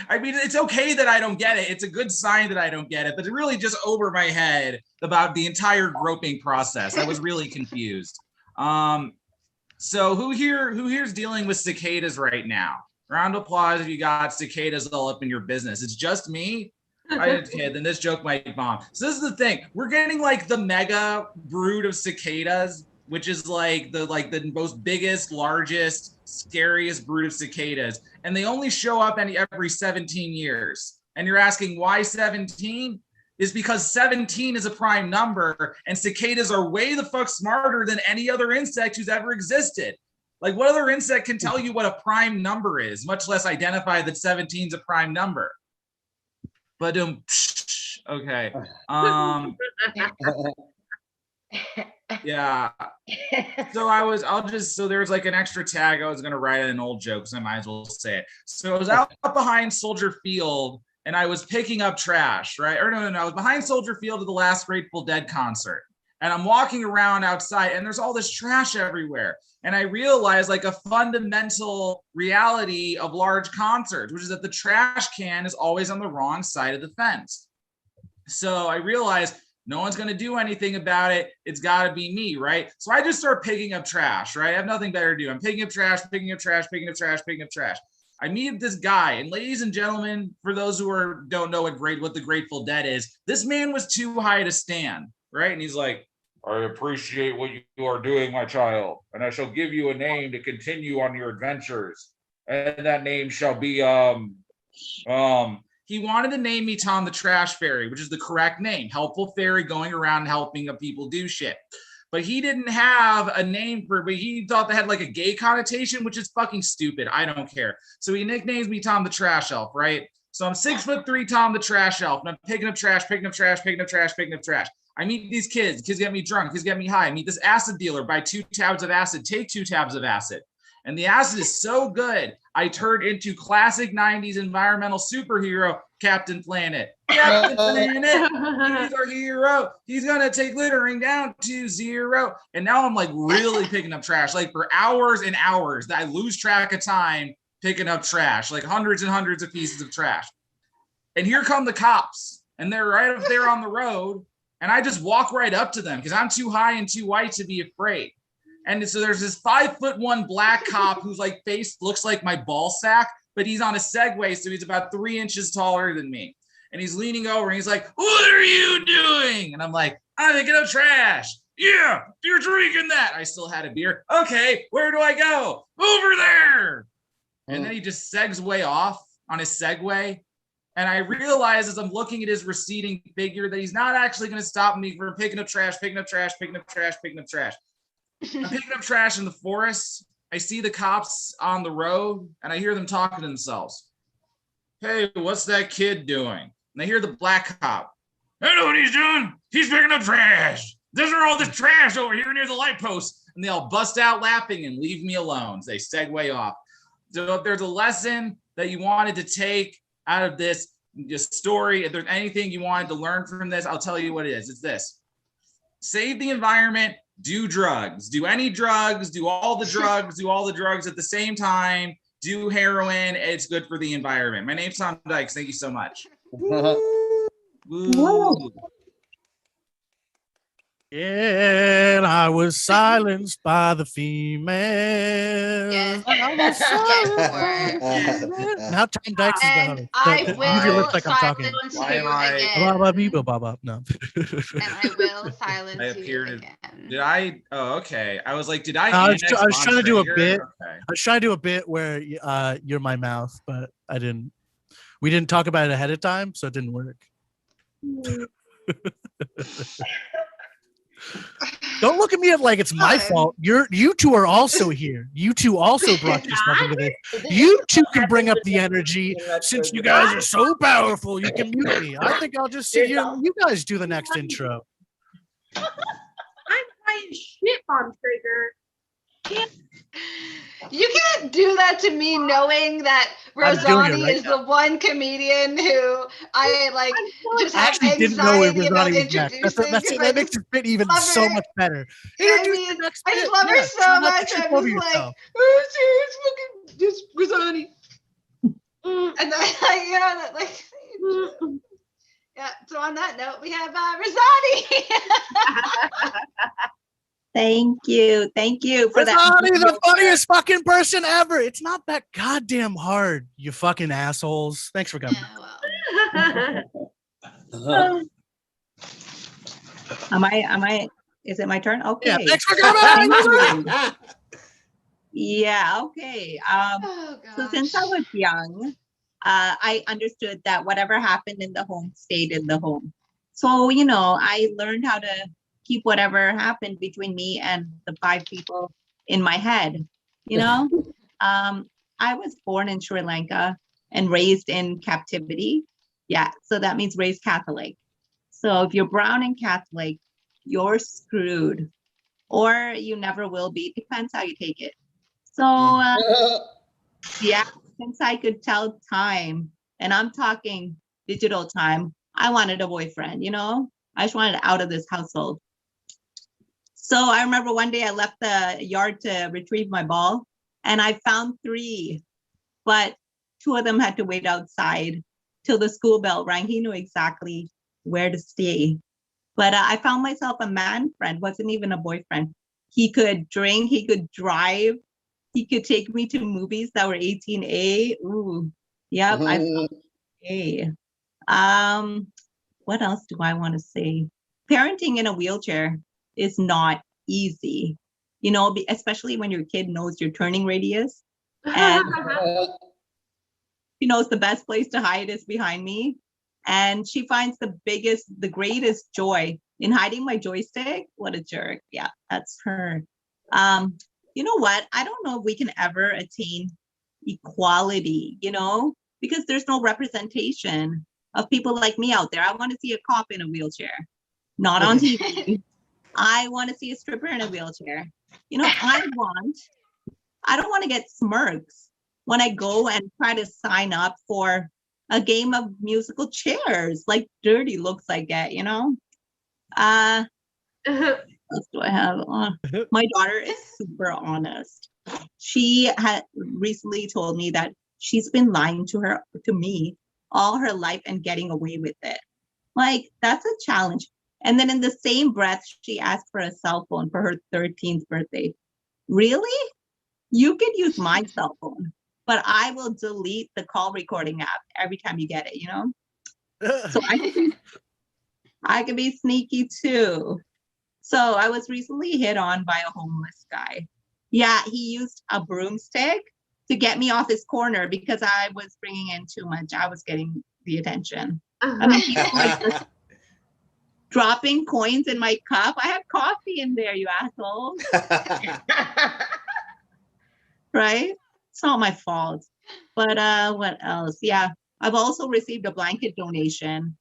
I mean, it's okay that I don't get it. It's a good sign that I don't get it, but it really just over my head about the entire groping process. I was really confused. So who here's dealing with cicadas right now? Round of applause if you got cicadas all up in your business. It's just me. Okay, then this joke might bomb. So this is the thing. We're getting like the mega brood of cicadas, which is like the most biggest, largest, scariest brood of cicadas. And they only show up every 17 years. And you're asking why 17? Is because 17 is a prime number and cicadas are way the fuck smarter than any other insect who's ever existed. Like what other insect can tell you what a prime number is, much less identify that 17 is a prime number? Okay. Yeah. So there's like an extra tag. I was going to write an old joke, so I might as well say it. So I was out behind Soldier Field and I was picking up trash, right? Or no. I was behind Soldier Field at the last Grateful Dead concert. And I'm walking around outside and there's all this trash everywhere. And I realized like a fundamental reality of large concerts, which is that the trash can is always on the wrong side of the fence. So I realized no one's going to do anything about it. It's got to be me, right? So I just start picking up trash, right? I have nothing better to do. I'm picking up trash, picking up trash, picking up trash, picking up trash. I meet this guy, and ladies and gentlemen, for those who don't know what the Grateful Dead is, this man was too high to stand, right? And he's like, I appreciate what you are doing, my child, and I shall give you a name to continue on your adventures. And that name shall be, he wanted to name me Tom the Trash Fairy, which is the correct name. Helpful fairy going around helping people do shit. But he didn't have a name for it, but he thought they had like a gay connotation, which is fucking stupid. I don't care. So he nicknames me Tom the Trash Elf, right? So I'm 6'3" Tom the Trash Elf, and I'm picking up trash, picking up trash, picking up trash, picking up trash. I meet these kids. Kids get me drunk. Kids get me high. I meet this acid dealer. Buy 2 tabs of acid. Take 2 tabs of acid. And the acid is so good, I turned into classic 90s environmental superhero, Captain Planet. Captain Planet, he's our hero. He's going to take littering down to 0. And now I'm like really picking up trash, like for hours and hours that I lose track of time picking up trash, like hundreds and hundreds of pieces of trash. And here come the cops. And they're right up there on the road. And I just walk right up to them because I'm too high and too white to be afraid. And so there's this 5'1" black cop whose like face looks like my ball sack, but he's on a Segway, so he's about 3 inches taller than me. And he's leaning over and he's like, "What are you doing?" And I'm like, "I'm picking up trash." "Yeah, you're drinking that." I still had a beer. "Okay, where do I go?" "Over there." And then he just segs way off on his Segway. And I realize as I'm looking at his receding figure that he's not actually going to stop me from picking up trash, picking up trash, picking up trash, picking up trash. I'm picking up trash in the forest. I see the cops on the road and I hear them talking to themselves. "Hey, what's that kid doing?" And I hear the black cop. "I know what he's doing. He's picking up trash. There's all this trash over here near the light post." And they all bust out laughing and leave me alone. So they segue off. So if there's a lesson that you wanted to take out of this story, if there's anything you wanted to learn from this, I'll tell you what it is. It's this: save the environment, do drugs, do any drugs, do all the drugs, do all the drugs at the same time, do heroin. It's good for the environment. My name's Tom Dykes. Thank you so much. Woo. And I was silenced by the female. Yes. I was silenced by the female. Now Tom Dykes is the And host. I will looks like I'm talking. silence Why you am I- again. Blah, blah, blah, blah, blah. No. And I will silence I you appeared in- again. Did I? Oh, okay. I was like, did I? I was annex trying to do a Von bit. Traeger? Okay. I was trying to do a bit where you're my mouth, but I didn't. We didn't talk about it ahead of time, so it didn't work. Don't look at me like it's my fault. You two are also here. You two also brought yourself into this. You two can bring up the energy. Since you guys are so powerful, you can mute me. I think I'll just sit here and you guys do the next intro. I'm buying shit on Trigger. You can't do that to me knowing that I'm doing it Rosani right is now. the one comedian who I like just I have actually didn't know it anxiety was about not even next. introducing. That makes it fit even love so her. much better. I Introduce mean, the next I just bit. love her Yeah, so try not to much. trip I'm over just like, yourself. oh, it's fucking just Rosani. And then, like, you know, that, like, yeah. So on that note, we have Rosani. Thank you for that. Rosani, the funniest fucking person ever. It's not that goddamn hard, you fucking assholes. Thanks for coming. Am I? Is it my turn? Okay. Yeah, thanks for coming. Thank you. Yeah. Okay. So since I was young, I understood that whatever happened in the home stayed in the home. So I learned how to keep whatever happened between me and the 5 people in my head. I was born in Sri Lanka and raised in captivity. Yeah, so that means raised Catholic. So if you're brown and Catholic, you're screwed. or you never will be. Depends how you take it. So yeah, since I could tell time, and I'm talking digital time, I wanted a boyfriend, you know? I just wanted out of this household. So I remember one day I left the yard to retrieve my ball, and I found 3, but 2 of them had to wait outside till the school bell rang. He knew exactly where to stay. But I found myself a man friend, wasn't even a boyfriend. He could drink, he could drive, he could take me to movies that were 18A. Ooh, yep, I found A. What else do I want to say? Parenting in a wheelchair is not easy, you know, especially when your kid knows your turning radius and she knows the best place to hide is behind me. And she finds the greatest joy in hiding my joystick. What a jerk. Yeah, that's her. You know what? I don't know if we can ever attain equality, you know, because there's no representation of people like me out there. I want to see a cop in a wheelchair, not on TV. I want to see a stripper in a wheelchair. You know, I don't want to get smirks when I go and try to sign up for a game of musical chairs, like dirty looks I get, you know? What else do I have? My daughter is super honest. She had recently told me that she's been lying to me all her life and getting away with it. Like, that's a challenge. And then in the same breath, she asked for a cell phone for her 13th birthday. Really? You could use my cell phone, but I will delete the call recording app every time you get it, you know? So I can be sneaky too. So I was recently hit on by a homeless guy. Yeah, he used a broomstick to get me off his corner because I was bringing in too much. I was getting the attention. I mean, people were just dropping coins in my cup. I had coffee in there, you asshole. Right? It's not my fault. But what else? Yeah, I've also received a blanket donation.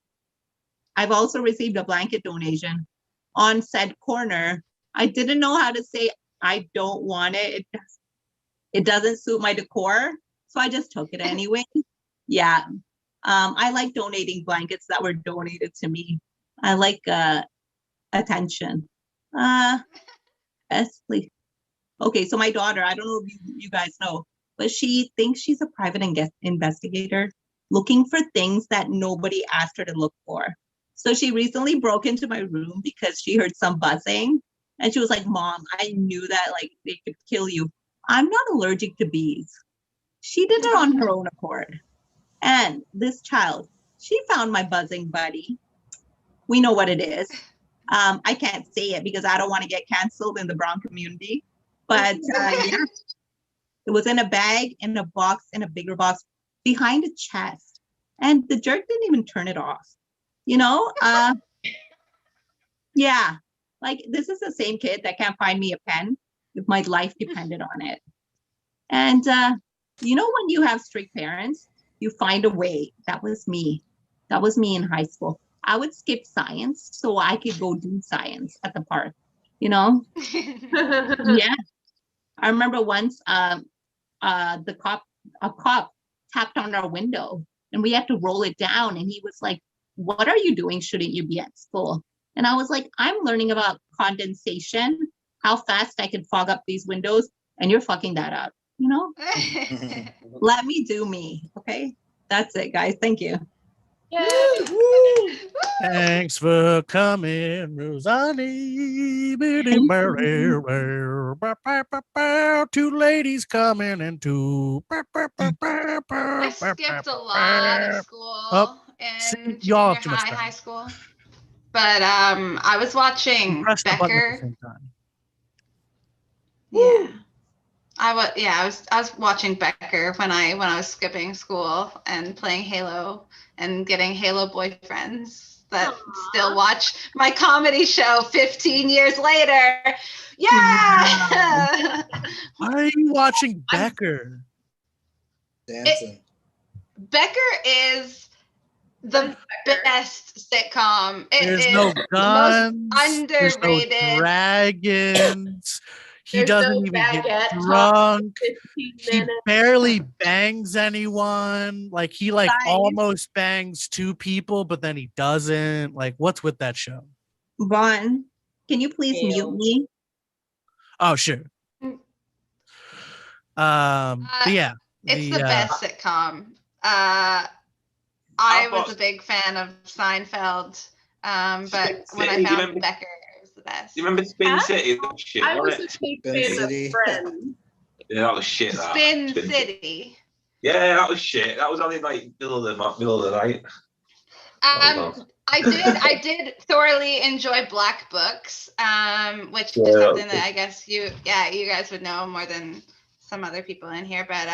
On said corner. I didn't know how to say I don't want it. It doesn't suit my decor, so I just took it anyway. Yeah, I like donating blankets that were donated to me. I like attention. Please. Okay, so my daughter, I don't know if you guys know, but she thinks she's a private investigator looking for things that nobody asked her to look for. So she recently broke into my room because she heard some buzzing. And she was like, Mom, I knew that like they could kill you. I'm not allergic to bees. She did it on her own accord. And this child, she found my buzzing buddy. We know what it is. I can't say it because I don't want to get canceled in the brown community. But yeah, it was in a bag, in a box, in a bigger box, behind a chest. And the jerk didn't even turn it off. You know? Yeah. Like, this is the same kid that can't find me a pen if my life depended on it. And, you know, when you have strict parents, you find a way. That was me. That was me in high school. I would skip science so I could go do science at the park, you know? Yeah. I remember once a cop tapped on our window and we had to roll it down. And he was like, what are you doing? Shouldn't you be at school? And I was like, I'm learning about condensation, how fast I can fog up these windows, and you're fucking that up, you know? Let me do me, okay? That's it, guys. Thank you. Thanks for coming, Rosalie. Two ladies coming and two. I skipped a lot of school in junior high school. But I was watching Becker. Yeah. I was watching Becker when I was skipping school and playing Halo and getting Halo boyfriends that still watch my comedy show 15 years later. Yeah. Why are you watching Becker? Dancing. Becker is the best sitcom. It There's is no the guns. most There's no underrated. dragons. He There's doesn't no even get baguette talk drunk. 15 He minutes. barely bangs anyone. Like he like Guys. almost bangs 2 people, but then he doesn't. Like, what's with that show? Vaughn, can you please mute me? Oh, sure. Yeah. It's the best sitcom. I was a big fan of Seinfeld, but when I found Becker, it was the best. You remember Spin City? That was shit, I was wasn't a it? big fan of Friends. Yeah, that was shit. That. Spin City. Yeah, that was shit. That was only like middle of the night. I did thoroughly enjoy Black Books, which Yeah, is that something was that I guess you guys would know more than some other people in here. But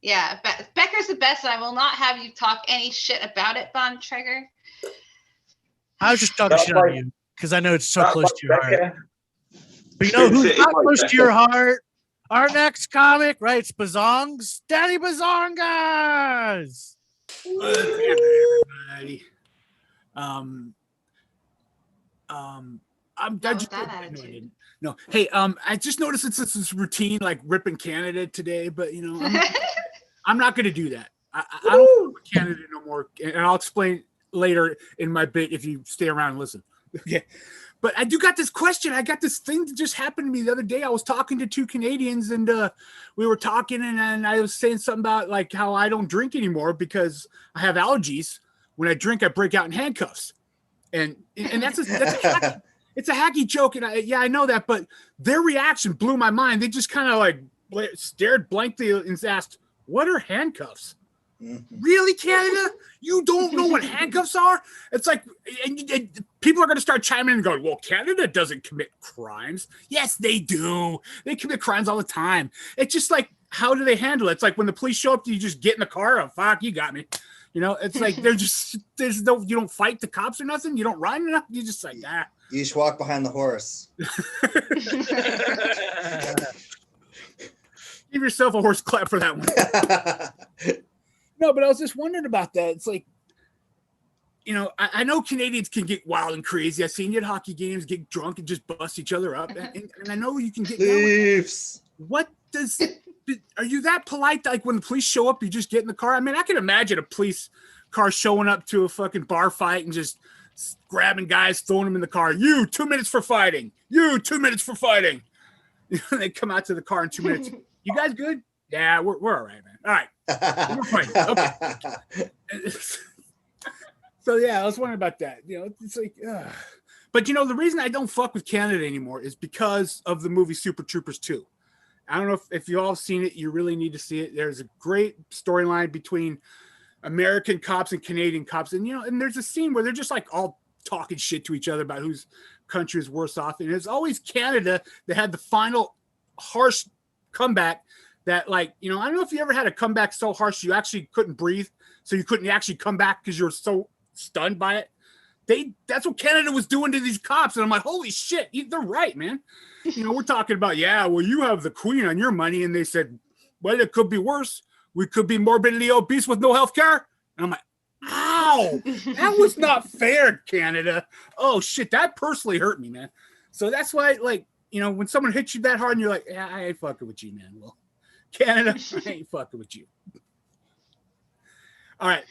yeah, Becker's the best, and I will not have you talk any shit about it, Von Trigger. I was just talking shit on you because I know it's so close to your heart. But you know who's not close to your heart? Our next comic writes Bazongs, Danny Bazongas. Everybody. I just no. Hey, I just noticed it's this routine like ripping Canada today, but you know, I'm not going to do that. I don't want Canada no more, and I'll explain later in my bit if you stay around and listen. Okay, but I do got this question. I got this thing that just happened to me the other day. I was talking to 2 Canadians, and we were talking, and I was saying something about like how I don't drink anymore because I have allergies. When I drink, I break out in handcuffs, and that's it's a hacky joke, and I know that, but their reaction blew my mind. They just kind of like stared blankly and asked, "What are handcuffs?" Really, Canada? You don't know what handcuffs are? It's like, and people are going to start chiming in and going, well, Canada doesn't commit crimes. Yes, they do. They commit crimes all the time. It's just like, how do they handle it? It's like when the police show up, you just get in the car. Oh, fuck, you got me. You know, it's like you don't fight the cops or nothing. You don't run enough. You just like, ah. You just walk behind the horse. Give yourself a horse clap for that one. No, but I was just wondering about that. It's like, you know, I know Canadians can get wild and crazy. I've seen you at hockey games get drunk and just bust each other up. And I know you can get Leafs. What does are you that polite? Like when the police show up, you just get in the car? I mean, I can imagine a police car showing up to a fucking bar fight and just grabbing guys, throwing them in the car. You 2 minutes for fighting. You 2 minutes for fighting. They come out to the car in 2 minutes. You guys good? Yeah, we're all right, man. All right. We're fine. Okay. So yeah, I was wondering about that. You know, it's like, but you know, the reason I don't fuck with Canada anymore is because of the movie Super Troopers 2. I don't know if you all seen it. You really need to see it. There's a great storyline between American cops and Canadian cops, and you know, and there's a scene where they're just like all talking shit to each other about whose country is worse off, and it's always Canada that had the final harsh comeback. That, like, you know, I don't know if you ever had a comeback so harsh you actually couldn't breathe, so you couldn't actually come back because you were so stunned by it. That's what Canada was doing to these cops, and I'm like, holy shit, they're right, man. You know, we're talking about, yeah, well, you have the Queen on your money, and they said, well, it could be worse. We could be morbidly obese with no health care. And I'm like, ow, that was not fair, Canada. Oh shit, that personally hurt me, man. So that's why, like, you know, when someone hits you that hard, and you're like, yeah, I ain't fucking with you, man. Well, Canada, I ain't fucking with you. All right.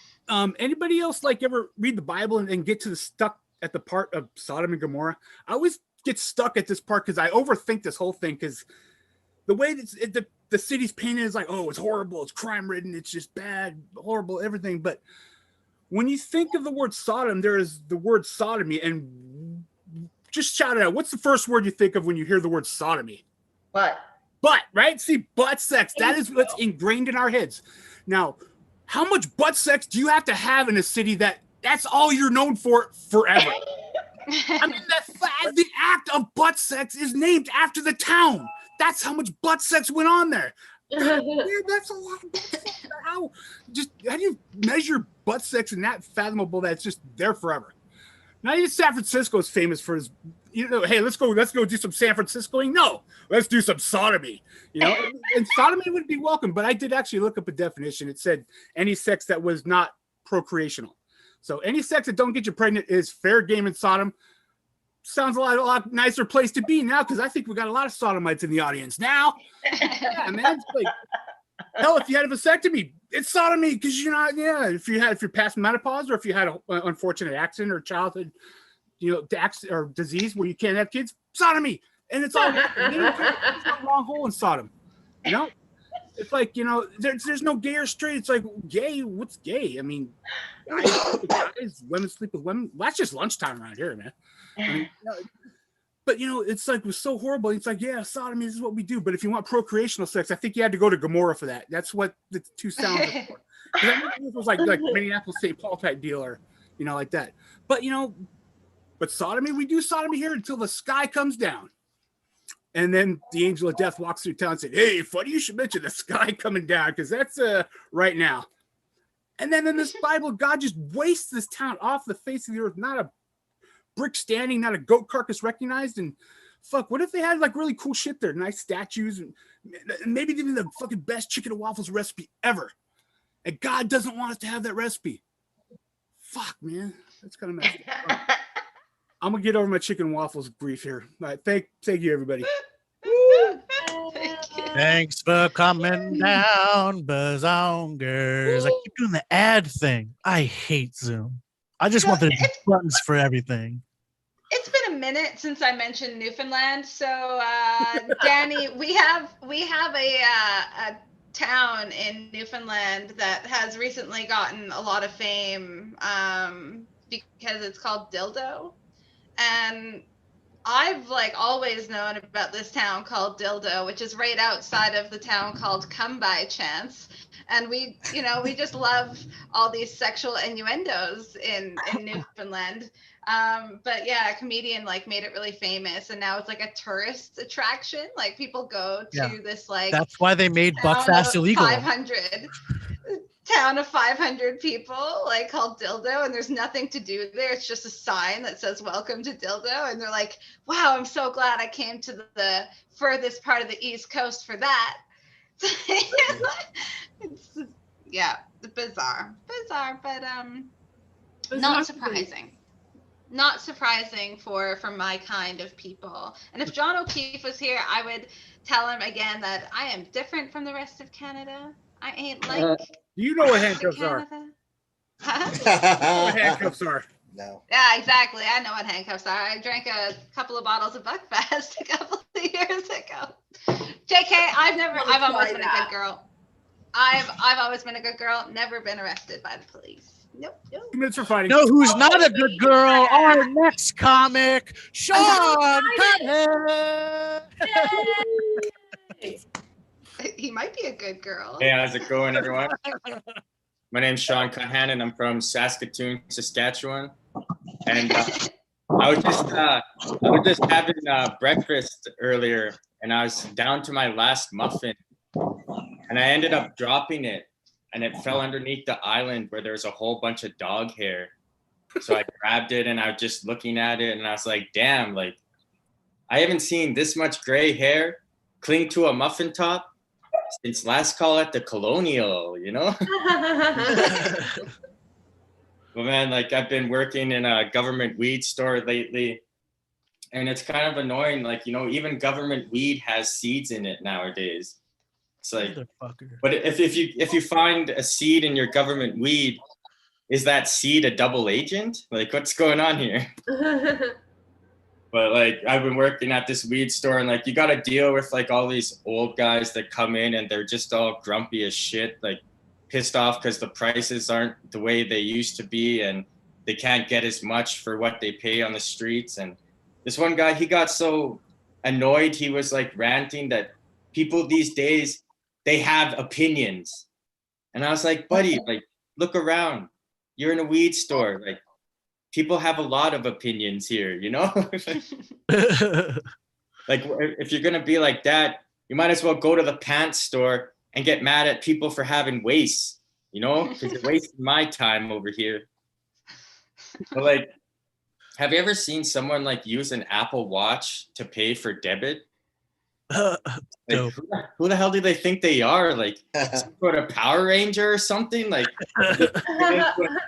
Anybody else like ever read the Bible and get to the stuck at the part of Sodom and Gomorrah? I always get stuck at this part because I overthink this whole thing because the way the city's painted is like, oh, it's horrible, it's crime ridden, it's just bad, horrible, everything. But when you think of the word Sodom, there is the word sodomy, and just shout it out. What's the first word you think of when you hear the word sodomy? What? Butt, right? See, butt sex. That is what's ingrained in our heads. Now, how much butt sex do you have to have in a city that's all you're known for forever? I mean, the act of butt sex is named after the town. That's how much butt sex went on there. God, man, that's a lot of butt sex. How do you measure butt sex in that fathomable that's just there forever? Not even San Francisco is famous for his, you know, hey, let's go do some San Franciscoing. No, let's do some sodomy. You know, and sodomy would be welcome, but I did actually look up a definition. It said any sex that was not procreational. So any sex that don't get you pregnant is fair game in Sodom. Sounds a lot nicer place to be now, because I think we got a lot of sodomites in the audience now. Yeah, man. It's like, hell, if you had a vasectomy, it's sodomy, because you're not. Yeah, if you're past menopause, or if you had an unfortunate accident or childhood, or disease where you can't have kids, sodomy, and it's all there's no long hole in Sodom. It's like, there's no gay or straight. It's like, gay, what's gay? I mean, guys, women sleep with women. Well, that's just lunchtime around here, man. I mean, but it's like, it was so horrible. It's like, yeah, sodomy, this is what we do. But if you want procreational sex, I think you had to go to Gomorrah for that. That's what the two sounds are for. It was like Minneapolis, St. Paul type deal, or like that. But but sodomy, we do sodomy here until the sky comes down. And then the angel of death walks through town and said, hey, funny you should mention the sky coming down, because that's right now. And then in this Bible, God just wastes this town off the face of the earth. Not a brick standing, not a goat carcass recognized. And fuck, what if they had like really cool shit there? Nice statues, and maybe even the fucking best chicken and waffles recipe ever. And God doesn't want us to have that recipe. Fuck, man. That's kind of messed up. I'm gonna get over my chicken and waffles grief here. All right, thank you, everybody. Thanks for coming down, Bazongers. I keep doing the ad thing. I hate Zoom. I just want the buttons for everything. It's been a minute since I mentioned Newfoundland. So, Danny, we have a town in Newfoundland that has recently gotten a lot of fame because it's called Dildo. And I've always known about this town called Dildo, which is right outside of the town called Come By Chance. And we just love all these sexual innuendos in Newfoundland. But yeah, a comedian made it really famous, and now it's like a tourist attraction. Like people go to this that's why they made Buckfast illegal. 500 town of 500 people called Dildo, and there's nothing to do there. It's just a sign that says welcome to Dildo, and they're like, wow, I'm so glad I came to the furthest part of the East Coast for that. It's bizarre, but not surprising for my kind of people. And if John O'Keefe was here, I would tell him again that I am different from the rest of Canada. I ain't like do you know what handcuffs are? Huh? What handcuffs are? No. Yeah, exactly. I know what handcuffs are. I drank a couple of bottles of Buckfast a couple of years ago. JK, I've always been a good girl. I've always been a good girl, never been arrested by the police. Nope. Minutes for fighting. No, who's not a good girl? Our next comic, Sean Cuthead. He might be a good girl. Hey, how's it going, everyone? My name's Sean Cuthan, and I'm from Saskatoon, Saskatchewan. And I was just having breakfast earlier, and I was down to my last muffin, and I ended up dropping it, and it fell underneath the island where there's a whole bunch of dog hair. So I grabbed it, and I was just looking at it, and I was like, damn, I haven't seen this much gray hair cling to a muffin top since last call at the Colonial, Well, man, I've been working in a government weed store lately, and it's kind of annoying. Even government weed has seeds in it nowadays. It's but if you find a seed in your government weed, is that seed a double agent? What's going on here? But I've been working at this weed store, and you got to deal with all these old guys that come in and they're just all grumpy as shit, pissed off because the prices aren't the way they used to be, and they can't get as much for what they pay on the streets. And this one guy, he got so annoyed, he was ranting that people these days, they have opinions. And I was like, buddy, look around. You're in a weed store. People have a lot of opinions here, if you're gonna be like that, you might as well go to the pants store and get mad at people for having waste, because you're wasting my time over here. But have you ever seen someone use an Apple Watch to pay for debit? Like, who the hell do they think they are? Like some sort of Power Ranger or something? Like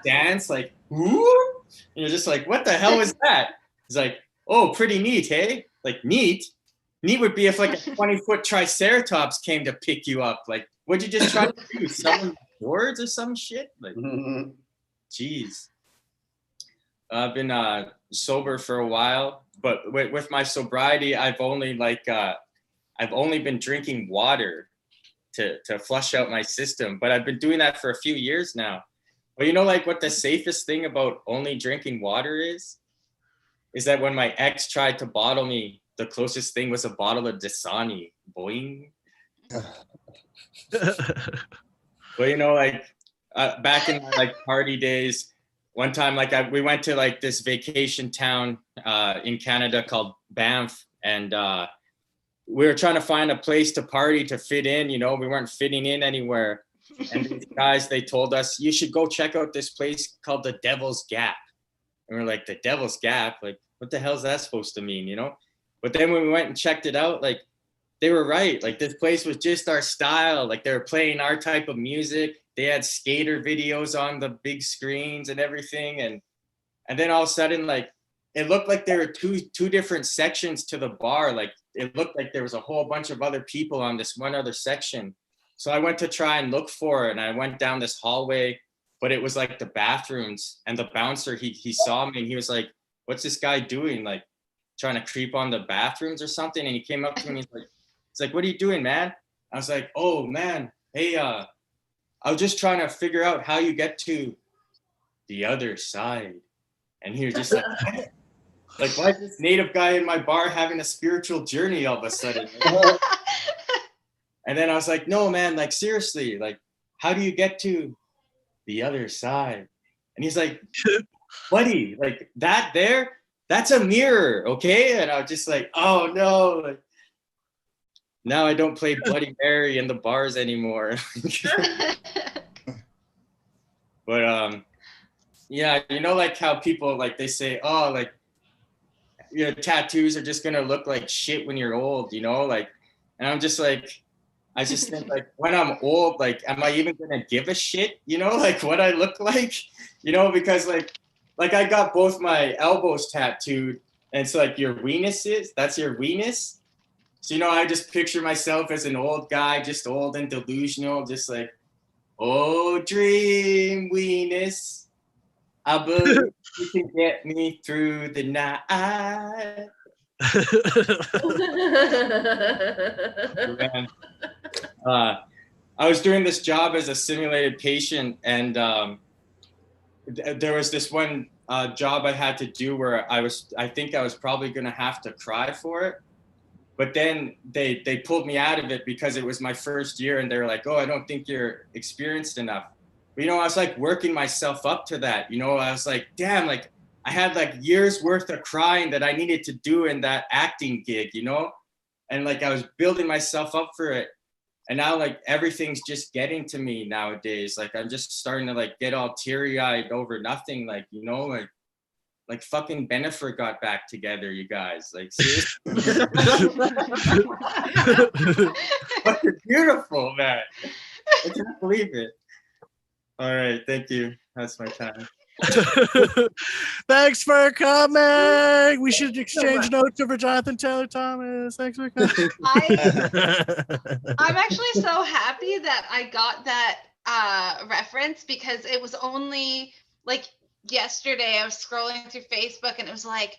dance, like ooh. And you're just like, what the hell is that? It's like, oh, pretty neat, hey? Like neat. Neat would be if like a 20-foot Triceratops came to pick you up. Like, what'd you just try to do? Summon words or some shit? Like, jeez. I've been sober for a while, but with my sobriety, I've only been drinking water to flush out my system. But I've been doing that for a few years now. But you know, like what the safest thing about only drinking water is that when my ex tried to bottle me, the closest thing was a bottle of Dasani. Boing. But you know, like back in my like party days, one time like we went to like this vacation town in Canada called Banff, and we were trying to find a place to party to fit in. You know, we weren't fitting in anywhere. And these guys, they told us, you should go check out this place called the Devil's Gap. And we're like, the Devil's Gap? Like, what the hell is that supposed to mean, you know? But then when we went and checked it out, like, they were right. Like, this place was just our style. Like, they were playing our type of music. They had skater videos on the big screens and everything. And then all of a sudden, like, it looked like there were two different sections to the bar. Like, it looked like there was a whole bunch of other people on this one other section. So I went to try and look for it, and I went down this hallway, but it was like the bathrooms, and the bouncer, he saw me and he was like, what's this guy doing? Like trying to creep on the bathrooms or something. And he came up to me, he's like, what are you doing, man? I was like, oh man, hey, I was just trying to figure out how you get to the other side. And he was just like, like, why is this native guy in my bar having a spiritual journey all of a sudden? And then I was like, no, man, like, seriously, like, how do you get to the other side? And he's like, buddy, like, that there, that's a mirror, okay? And I was just like, oh, no. Like, now I don't play Bloody Mary in the bars anymore. But, yeah, you know, like, how people, like, they say, oh, like, your tattoos are just going to look like shit when you're old, you know? Like, and I'm just like, I just think like when I'm old, like, am I even gonna give a shit? You know, like what I look like, you know, because like I got both my elbows tattooed, and it's like your weenus that's your weenus. So, you know, I just picture myself as an old guy, just old and delusional, just like, oh, dream weenus, I believe you can get me through the night. I was doing this job as a simulated patient, and there was this one job I had to do where I think I was probably going to have to cry for it, but then they pulled me out of it because it was my first year, and they were like, oh, I don't think you're experienced enough. But, you know, I was like working myself up to that. You know, I was like, damn, like I had like years worth of crying that I needed to do in that acting gig, you know? And like I was building myself up for it. And now like everything's just getting to me nowadays. Like I'm just starting to like get all teary-eyed over nothing. Like, you know, like fucking Bennifer got back together, you guys. Like seriously. Fucking beautiful, man. I can't believe it. All right, thank you. That's my time. Thanks for coming. We should exchange notes over Jonathan Taylor Thomas. Thanks for coming. I'm actually so happy that I got that reference, because it was only like yesterday I was scrolling through Facebook and it was like,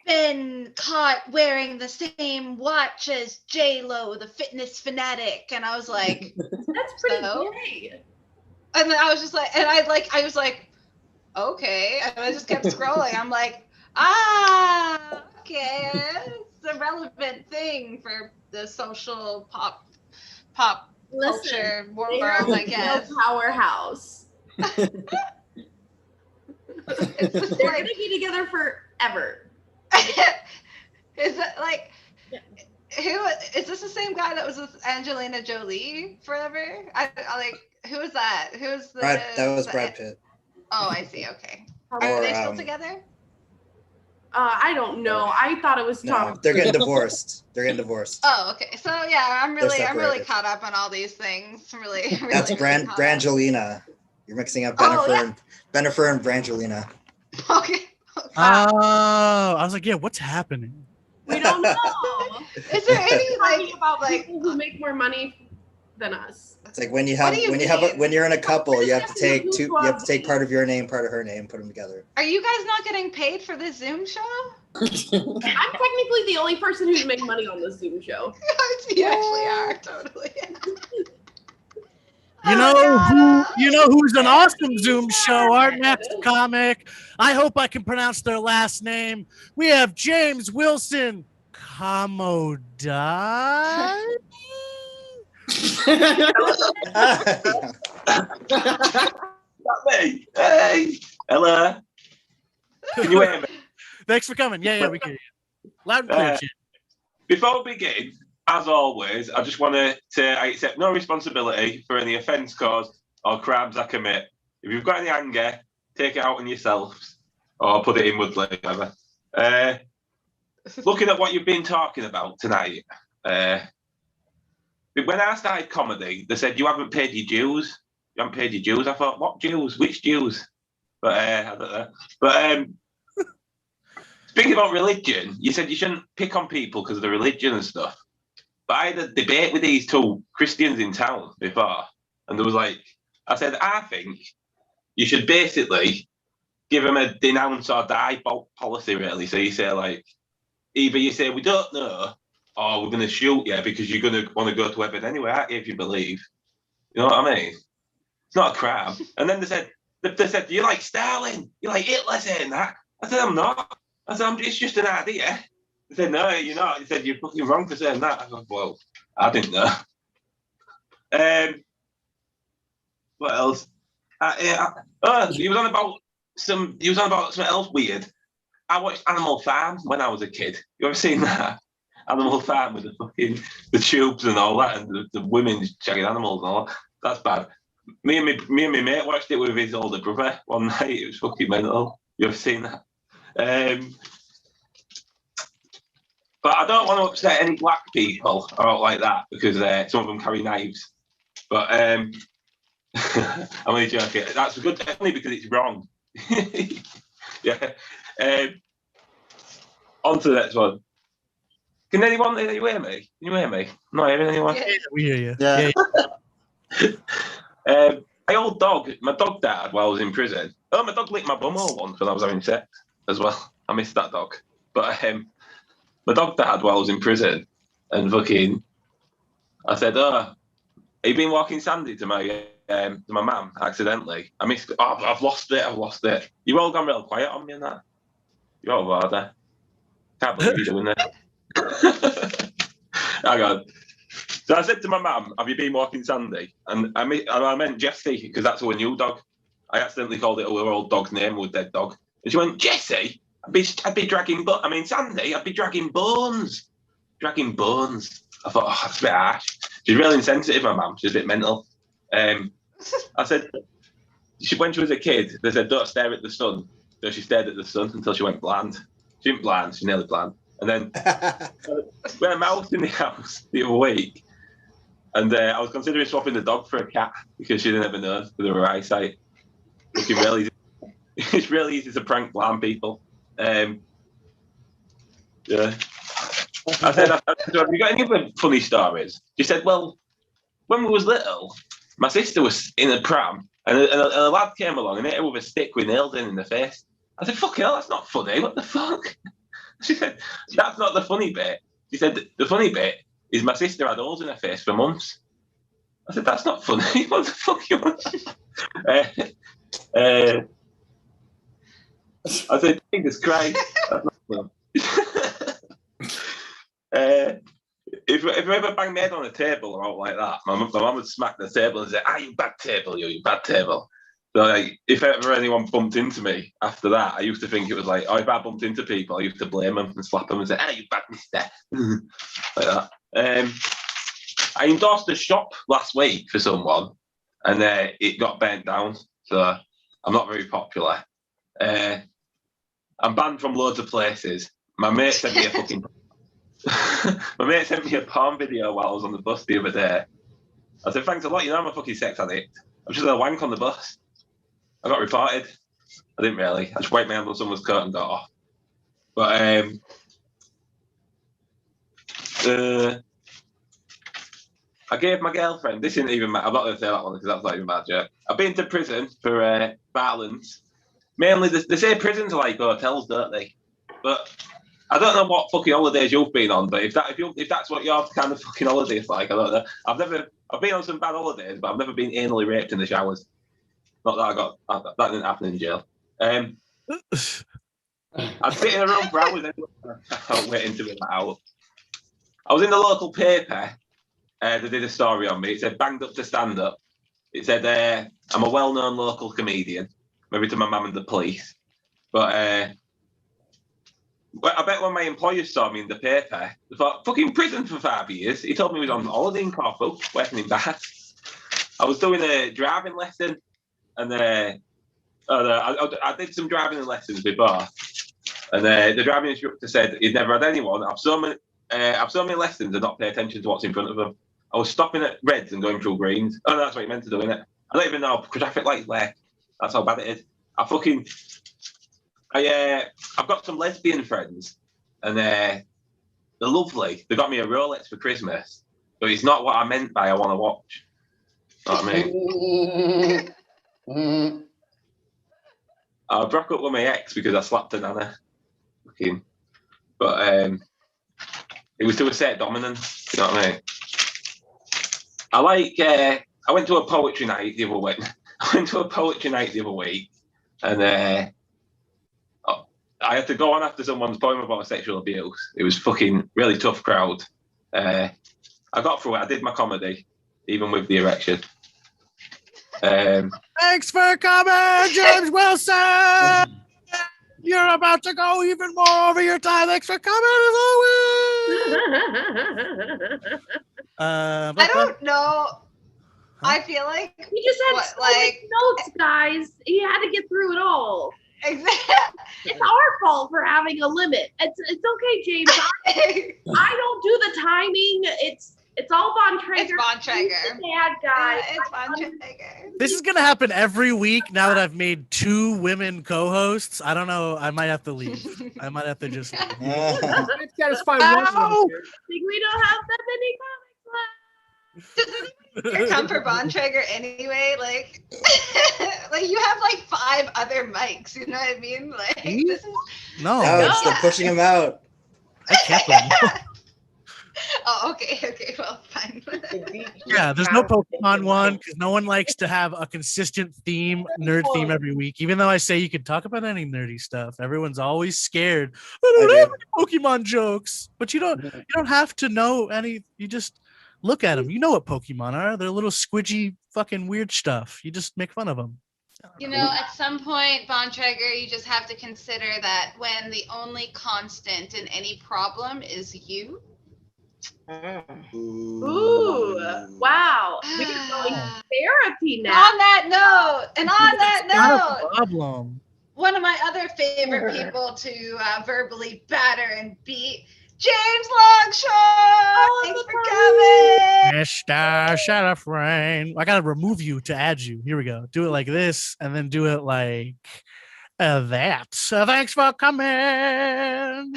been caught wearing the same watch as J-Lo, the fitness fanatic. And I was like, that's pretty great. And then I was just like, and I was like, okay. And I just kept scrolling. I'm like, okay. It's a relevant thing for the social pop culture world, I guess. Powerhouse. They're going to be together forever. Is it like, who is this the same guy that was with Angelina Jolie forever? I like, who was that? Who's the that was Brad Pitt. Oh, I see. Okay. Are they still together? I don't know. I thought it was Tom. No, they're getting divorced. They're getting divorced. Oh, okay. So yeah, I'm really separated. caught up on all these things. I'm really That's really caught up. Brangelina. You're mixing up Oh, Bennifer and Brangelina. Okay. Oh, I was like, yeah, what's happening? We don't know. Is there any talking about people who make more money than us? It's like when you're in a couple, you have to take part of your name, part of her name, put them together. Are you guys not getting paid for this Zoom show? I'm technically the only person who's made money on this Zoom show. You actually are, totally. You know who's an awesome Zoom show? Our next comic. I hope I can pronounce their last name. We have James Wilson Kamodai. Me. Hey, hello. Can you hear me? Thanks for coming. Yeah, we can hear you. Loud and clear, Jim. Before we begin, as always, I just want to say I accept no responsibility for any offence caused or crimes I commit. If you've got any anger, take it out on yourselves or put it inwardly, whatever. Looking at what you've been talking about tonight, when I started comedy, they said you haven't paid your dues. You haven't paid your dues. I thought, what dues? Which dues? But I don't know. But speaking about religion, you said you shouldn't pick on people because of the religion and stuff. But I had a debate with these two Christians in town before, and there was like, I said, I think you should basically give them a denounce or die policy, really. So you say like, either you say we don't know, or we're going to shoot you because you're going to want to go to heaven anyway, aren't you, if you believe. You know what I mean? It's not a crime. And then they said, you like Stalin, you like Hitler saying that. I said, I'm not. I said, it's just an idea. They said, no, you're not. He said, you're fucking wrong for saying that. I thought, well, I didn't know. What else? He was on about something else weird. I watched Animal Farm when I was a kid. You ever seen that? Animal Farm with the tubes and all that, and the women shagging animals and all that. That's bad. Me and my mate watched it with his older brother one night. It was fucking mental. You ever seen that? But I don't want to upset any black people or like that because some of them carry knives. But I'm only joking. That's good, definitely because it's wrong. Yeah. On to the next one. Can anyone hear me? Can you hear me? I'm not hearing anyone. Yeah, we hear you. Yeah. My old dog, my dog died while I was in prison. Oh, my dog licked my bumhole once when I was having sex as well. I missed that dog. But my dog died while I was in prison, and fucking, I said, "Oh, have you been walking Sandy to my mum accidentally? I missed. Oh, I've lost it. I've lost it. You all gone real quiet on me and that. You're all bother. Can't believe you're doing that." Hang on. So I said to my mum, "Have you been walking Sandy?" And I meant Jessie because that's our new dog. I accidentally called it our old dog's name, our dead dog. And she went, "Jessie, I'd be dragging, Sandy, I'd be dragging bones." Dragging bones. I thought, oh, that's a bit harsh. She's really insensitive, my mum. She's a bit mental. I said, when she was a kid, they said, don't stare at the sun. So she stared at the sun until she went blind. She went blind, she's nearly blind. And then we had a mouse in the house the other week. And I was considering swapping the dog for a cat because she didn't have a nose with her eyesight. It's really easy to prank blind people. Yeah. I said, have you got any other funny stories? She said, well, when we was little, my sister was in a pram and a lad came along and hit her with a stick with nails in the face. I said, fucking hell, that's not funny. What the fuck? She said, that's not the funny bit. She said, the funny bit is my sister had holes in her face for months. I said, that's not funny. What the fuck you want? I said, Jesus Christ. That's not funny. If I ever bang my head on a table or out like that, my mum would smack the table and say, you bad table, you bad table. So like, if ever anyone bumped into me after that, I used to think it was like, if I bumped into people, I used to blame them and slap them and say, you bad mister. Like that. I endorsed a shop last week for someone and it got burnt down. So I'm not very popular. I'm banned from loads of places. My mate sent me a fucking my mate sent me a porn video while I was on the bus the other day. I said, thanks a lot, you know I'm a fucking sex addict. I was just a wank on the bus. I got reported. I didn't really. I just wiped my hand on someone's coat and got off. But I gave my girlfriend, this isn't even I'm not going to say that one because that's not even bad joke. I've been to prison for violence. Mainly, they say prisons are like hotels, don't they? But I don't know what fucking holidays you've been on, but if that's what your kind of fucking holiday is like, I don't know. I've been on some bad holidays, but I've never been anally raped in the showers. Not that that didn't happen in jail. I'd sit in a room for hours waiting to be let out. I was in the local paper. They did a story on me. It said banged up to stand up. It said I'm a well-known local comedian, maybe to my mum and the police. But I bet when my employer saw me in the paper, they thought, fucking prison for 5 years. He told me he was on holiday in Corfu, working in Bath. I was doing a driving lesson, and I did some driving lessons before, and the driving instructor said he'd never had anyone have so many lessons and not pay attention to what's in front of them. I was stopping at reds and going through greens. Oh, no, that's what he meant to do, innit? I don't even know traffic lights where. That's how bad it is. I've got some lesbian friends, and they're lovely. They got me a Rolex for Christmas, but it's not what I meant by I want to watch. Know what I mean? I broke up with my ex because I slapped a nana. But it was to assert dominance. You know what I mean? I went to a poetry night the other week. And I had to go on after someone's poem about sexual abuse. It was fucking really tough crowd. I got through it. I did my comedy, even with the erection. Thanks for coming, James Wilson. You're about to go even more over your time. Thanks for coming as always. I don't know. I feel like he just had notes, guys. He had to get through it all. Exactly. It's our fault for having a limit. It's okay, James. I don't do the timing. It's all Von Traeger. It's Von Traeger. He's the bad guy. It's Von Traeger. This is gonna happen every week now that I've made 2 women co-hosts. I don't know. I might have to leave. I might have to just leave. It's satisfy one of them. Think we don't have that many comics left. You come for Von Traeger anyway, like you have like 5 other mics. You know what I mean? Like this is No, it's the pushing him out. I kept them. Oh, okay, well, fine. Yeah, there's no Pokemon one because no one likes to have a consistent nerd theme every week. Even though I say you can talk about any nerdy stuff, everyone's always scared. I don't have any Pokemon jokes, but you don't have to know any. You just look at them. You know what Pokemon are? They're little squidgy, fucking weird stuff. You just make fun of them. You know, at some point, Von Traeger, you just have to consider that when the only constant in any problem is you. Ooh, wow. We're going therapy now. On that note, problem. One of my other favorite people to verbally batter and beat, James Longshore. Thanks for coming. Mr. Sheriff Rain. I gotta remove you to add you. Here we go. Do it like this, and then do it like that. So thanks for coming.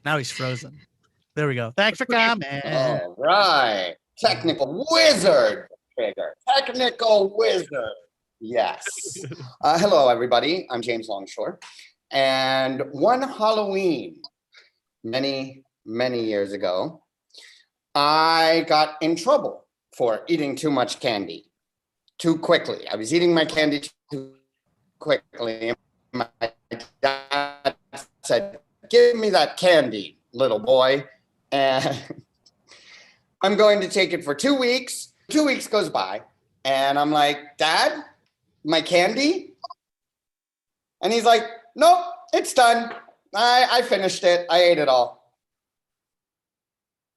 Now he's frozen. There we go. Thanks for coming. All right. Technical wizard trigger. Technical wizard. Yes. Hello, everybody. I'm James Longshore. And one Halloween, many, many years ago, I got in trouble for eating too much candy too quickly. I was eating my candy too quickly. My dad said, "Give me that candy, little boy." And I'm going to take it for 2 weeks. 2 weeks goes by, and I'm like, "Dad, my candy?" And he's like, "Nope, it's done. I finished it. I ate it all."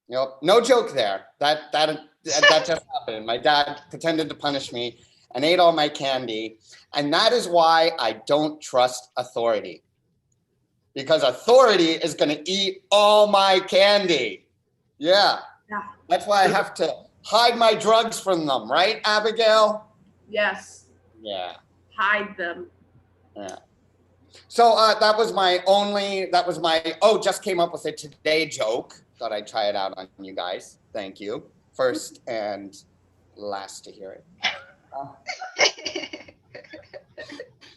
Yep, no joke there. That just happened. My dad pretended to punish me, and ate all my candy. And that is why I don't trust authority. Because authority is going to eat all my candy. Yeah. That's why I have to hide my drugs from them, right, Abigail? Yes. Yeah. Hide them. Yeah. So that was my, just came up with a today joke. Thought I'd try it out on you guys. Thank you. First and last to hear it.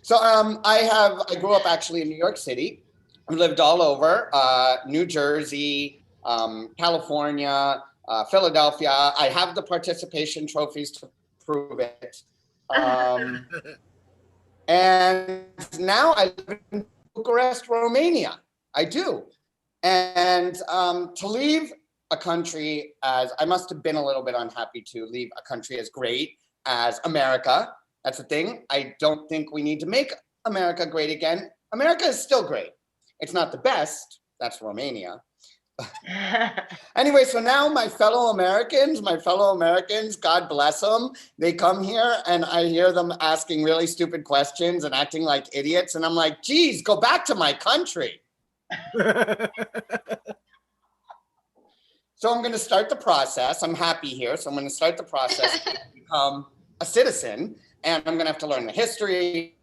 So I grew up actually in New York City. I lived all over, New Jersey, California, Philadelphia. I have the participation trophies to prove it. And now I live in Bucharest, Romania. I do. And to leave a country as, I must have been a little bit unhappy to leave a country as great as America. That's the thing. I don't think we need to make America great again. America is still great. It's not the best. That's Romania. Anyway, so now my fellow Americans, God bless them, they come here and I hear them asking really stupid questions and acting like idiots. And I'm like, geez, go back to my country. So I'm going to start the process. I'm happy here. So I'm going to start the process to become a citizen. And I'm going to have to learn the history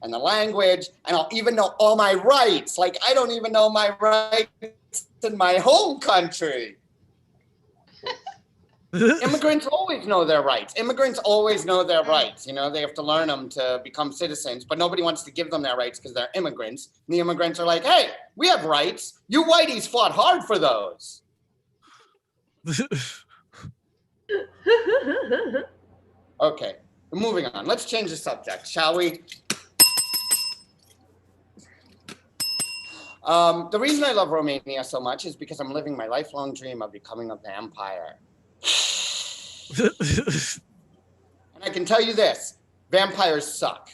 and the language, and I'll even know all my rights. Like, I don't even know my rights in my home country. Immigrants always know their rights. Immigrants always know their rights. You know, they have to learn them to become citizens, but nobody wants to give them their rights because they're immigrants. And the immigrants are like, hey, we have rights. You whiteys fought hard for those. Okay, moving on. Let's change the subject, shall we? The reason I love Romania so much is because I'm living my lifelong dream of becoming a vampire. And I can tell you this, vampires suck.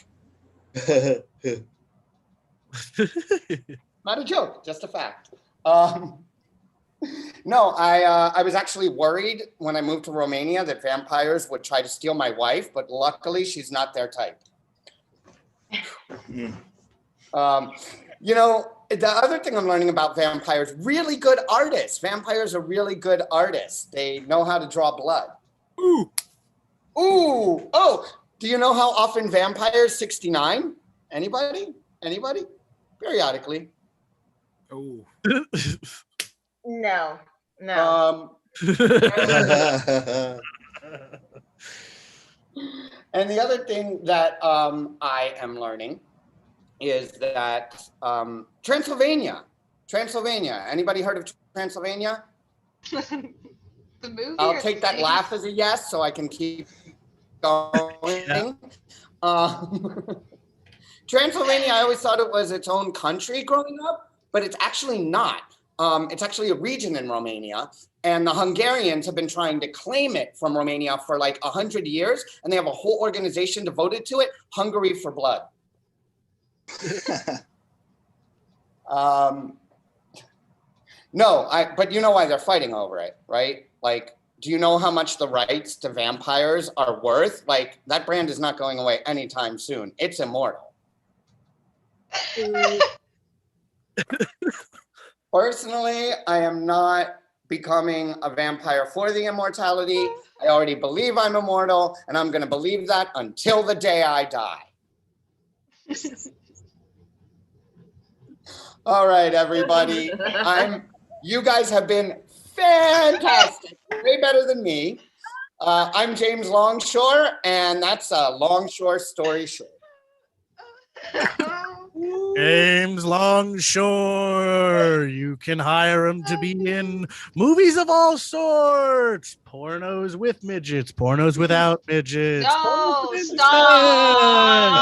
Not a joke, just a fact. No, I was actually worried when I moved to Romania that vampires would try to steal my wife, but luckily she's not their type. You know, the other thing I'm learning about vampires, really good artists. Vampires are really good artists. They know how to draw blood. Ooh. Ooh. Oh, do you know how often vampires 69? Anybody? Anybody? Periodically. Oh. No. And the other thing that I am learning is that Transylvania. Anybody heard of Transylvania? The movie. I'll take that laugh as a yes, so I can keep going. Transylvania, I always thought it was its own country growing up, but it's actually not. It's actually a region in Romania, and the Hungarians have been trying to claim it from Romania for like 100 years, and they have a whole organization devoted to it, Hungary for Blood. But you know why they're fighting over it, right? Like, do you know how much the rights to vampires are worth? Like, that brand is not going away anytime soon. It's immortal. Personally, I am not becoming a vampire for the immortality. I already believe I'm immortal, and I'm going to believe that until the day I die. All right, everybody. You guys have been fantastic. Way better than me. I'm James Longshore, and that's a Longshore Story Short. James Longshore. You can hire him to be in movies of all sorts. Pornos with midgets, pornos without midgets. No, stop.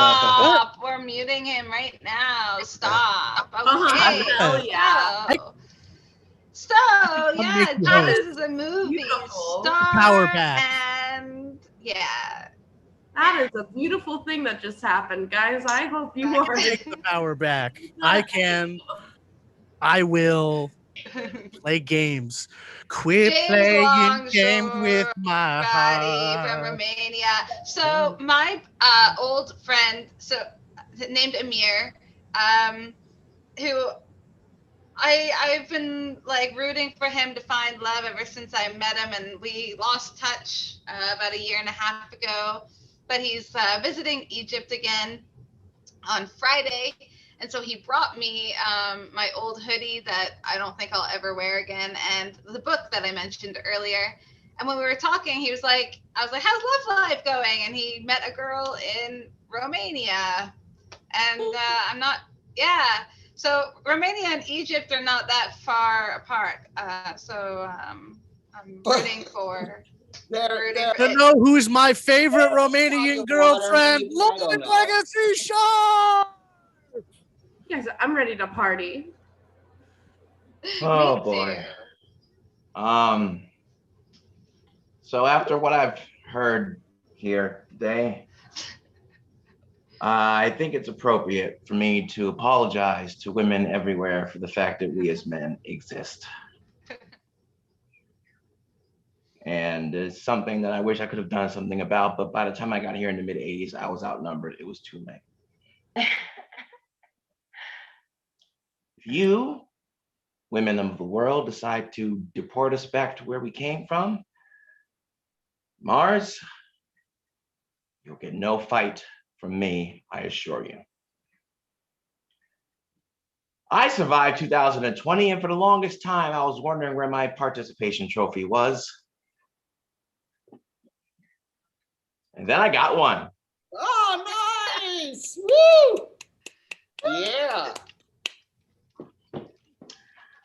We're muting him right now. Stop. Okay. Hell yeah. So, yeah, this is a movie. Star Power back. And, yeah. That is a beautiful thing that just happened, guys. I hope you are. Take the power back. I can. I will. Play games. Quit James playing Longshore, games with my Buddy from heart. Romania. So my old friend, named Amir, who I've been like rooting for him to find love ever since I met him, and we lost touch about a year and a half ago. But he's visiting Egypt again on Friday, and so he brought me my old hoodie that I don't think I'll ever wear again, and the book that I mentioned earlier. And when we were talking, I was like, "How's love life going?" And he met a girl in Romania, and I'm not, yeah. So Romania and Egypt are not that far apart. I'm rooting for. To know who's my favorite Romanian girlfriend? Look like a seashore. Yes, I'm ready to party. Oh boy. So after what I've heard here today, I think it's appropriate for me to apologize to women everywhere for the fact that we as men exist. And it's something that I wish I could have done something about, but by the time I got here in the mid 80s, I was outnumbered. It was too late. If you, women of the world, decide to deport us back to where we came from, Mars, you'll get no fight from me, I assure you. I survived 2020, and for the longest time, I was wondering where my participation trophy was. And then I got one. Oh, nice! Woo! Yeah.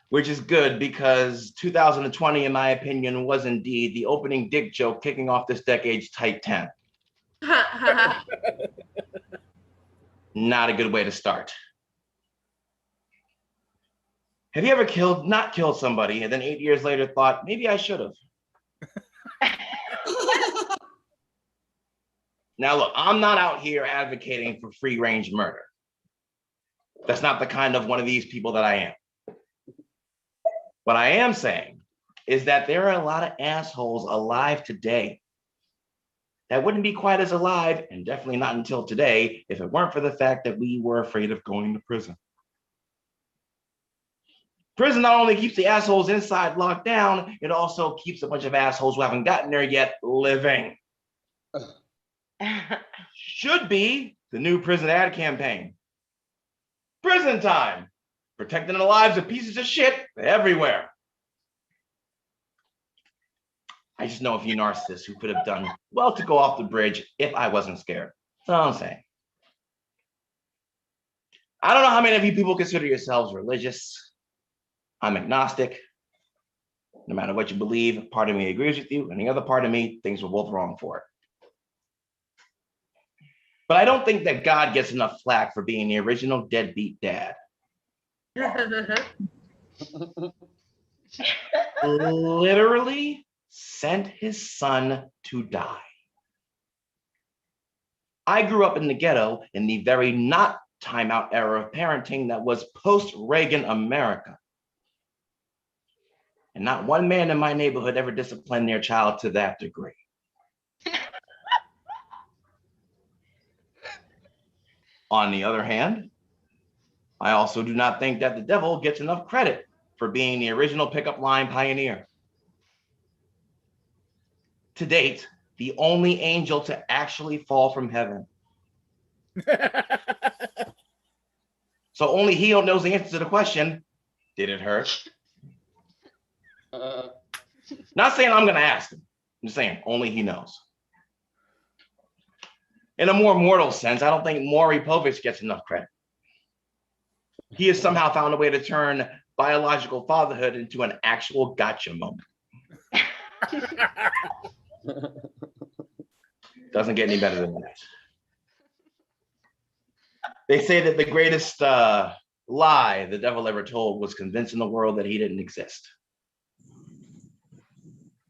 Which is good because 2020, in my opinion, was indeed the opening dick joke kicking off this decade's tight 10. Not a good way to start. Have you ever not killed somebody, and then 8 years later thought, maybe I should have? Now look, I'm not out here advocating for free range murder. That's not the kind of one of these people that I am. What I am saying is that there are a lot of assholes alive today that wouldn't be quite as alive, and definitely not until today, if it weren't for the fact that we were afraid of going to prison. Prison not only keeps the assholes inside locked down, it also keeps a bunch of assholes who haven't gotten there yet living. Should be the new prison ad campaign. Prison time, protecting the lives of pieces of shit everywhere. I just know a few narcissists who could have done well to go off the bridge if I wasn't scared. That's all I'm saying. I don't know how many of you people consider yourselves religious. I'm agnostic. No matter what you believe, part of me agrees with you, and the other part of me thinks we're both wrong for it. But I don't think that God gets enough flack for being the original deadbeat dad. Literally sent his son to die. I grew up in the ghetto in the very not timeout era of parenting that was post-Reagan America. And not one man in my neighborhood ever disciplined their child to that degree. On the other hand, I also do not think that the devil gets enough credit for being the original pickup line pioneer. To date, the only angel to actually fall from heaven. So only he knows the answer to the question, did it hurt? Not saying I'm gonna ask him. I'm just saying only he knows. In a more mortal sense, I don't think Maury Povich gets enough credit. He has somehow found a way to turn biological fatherhood into an actual gotcha moment. Doesn't get any better than that. They say that the greatest lie the devil ever told was convincing the world that he didn't exist.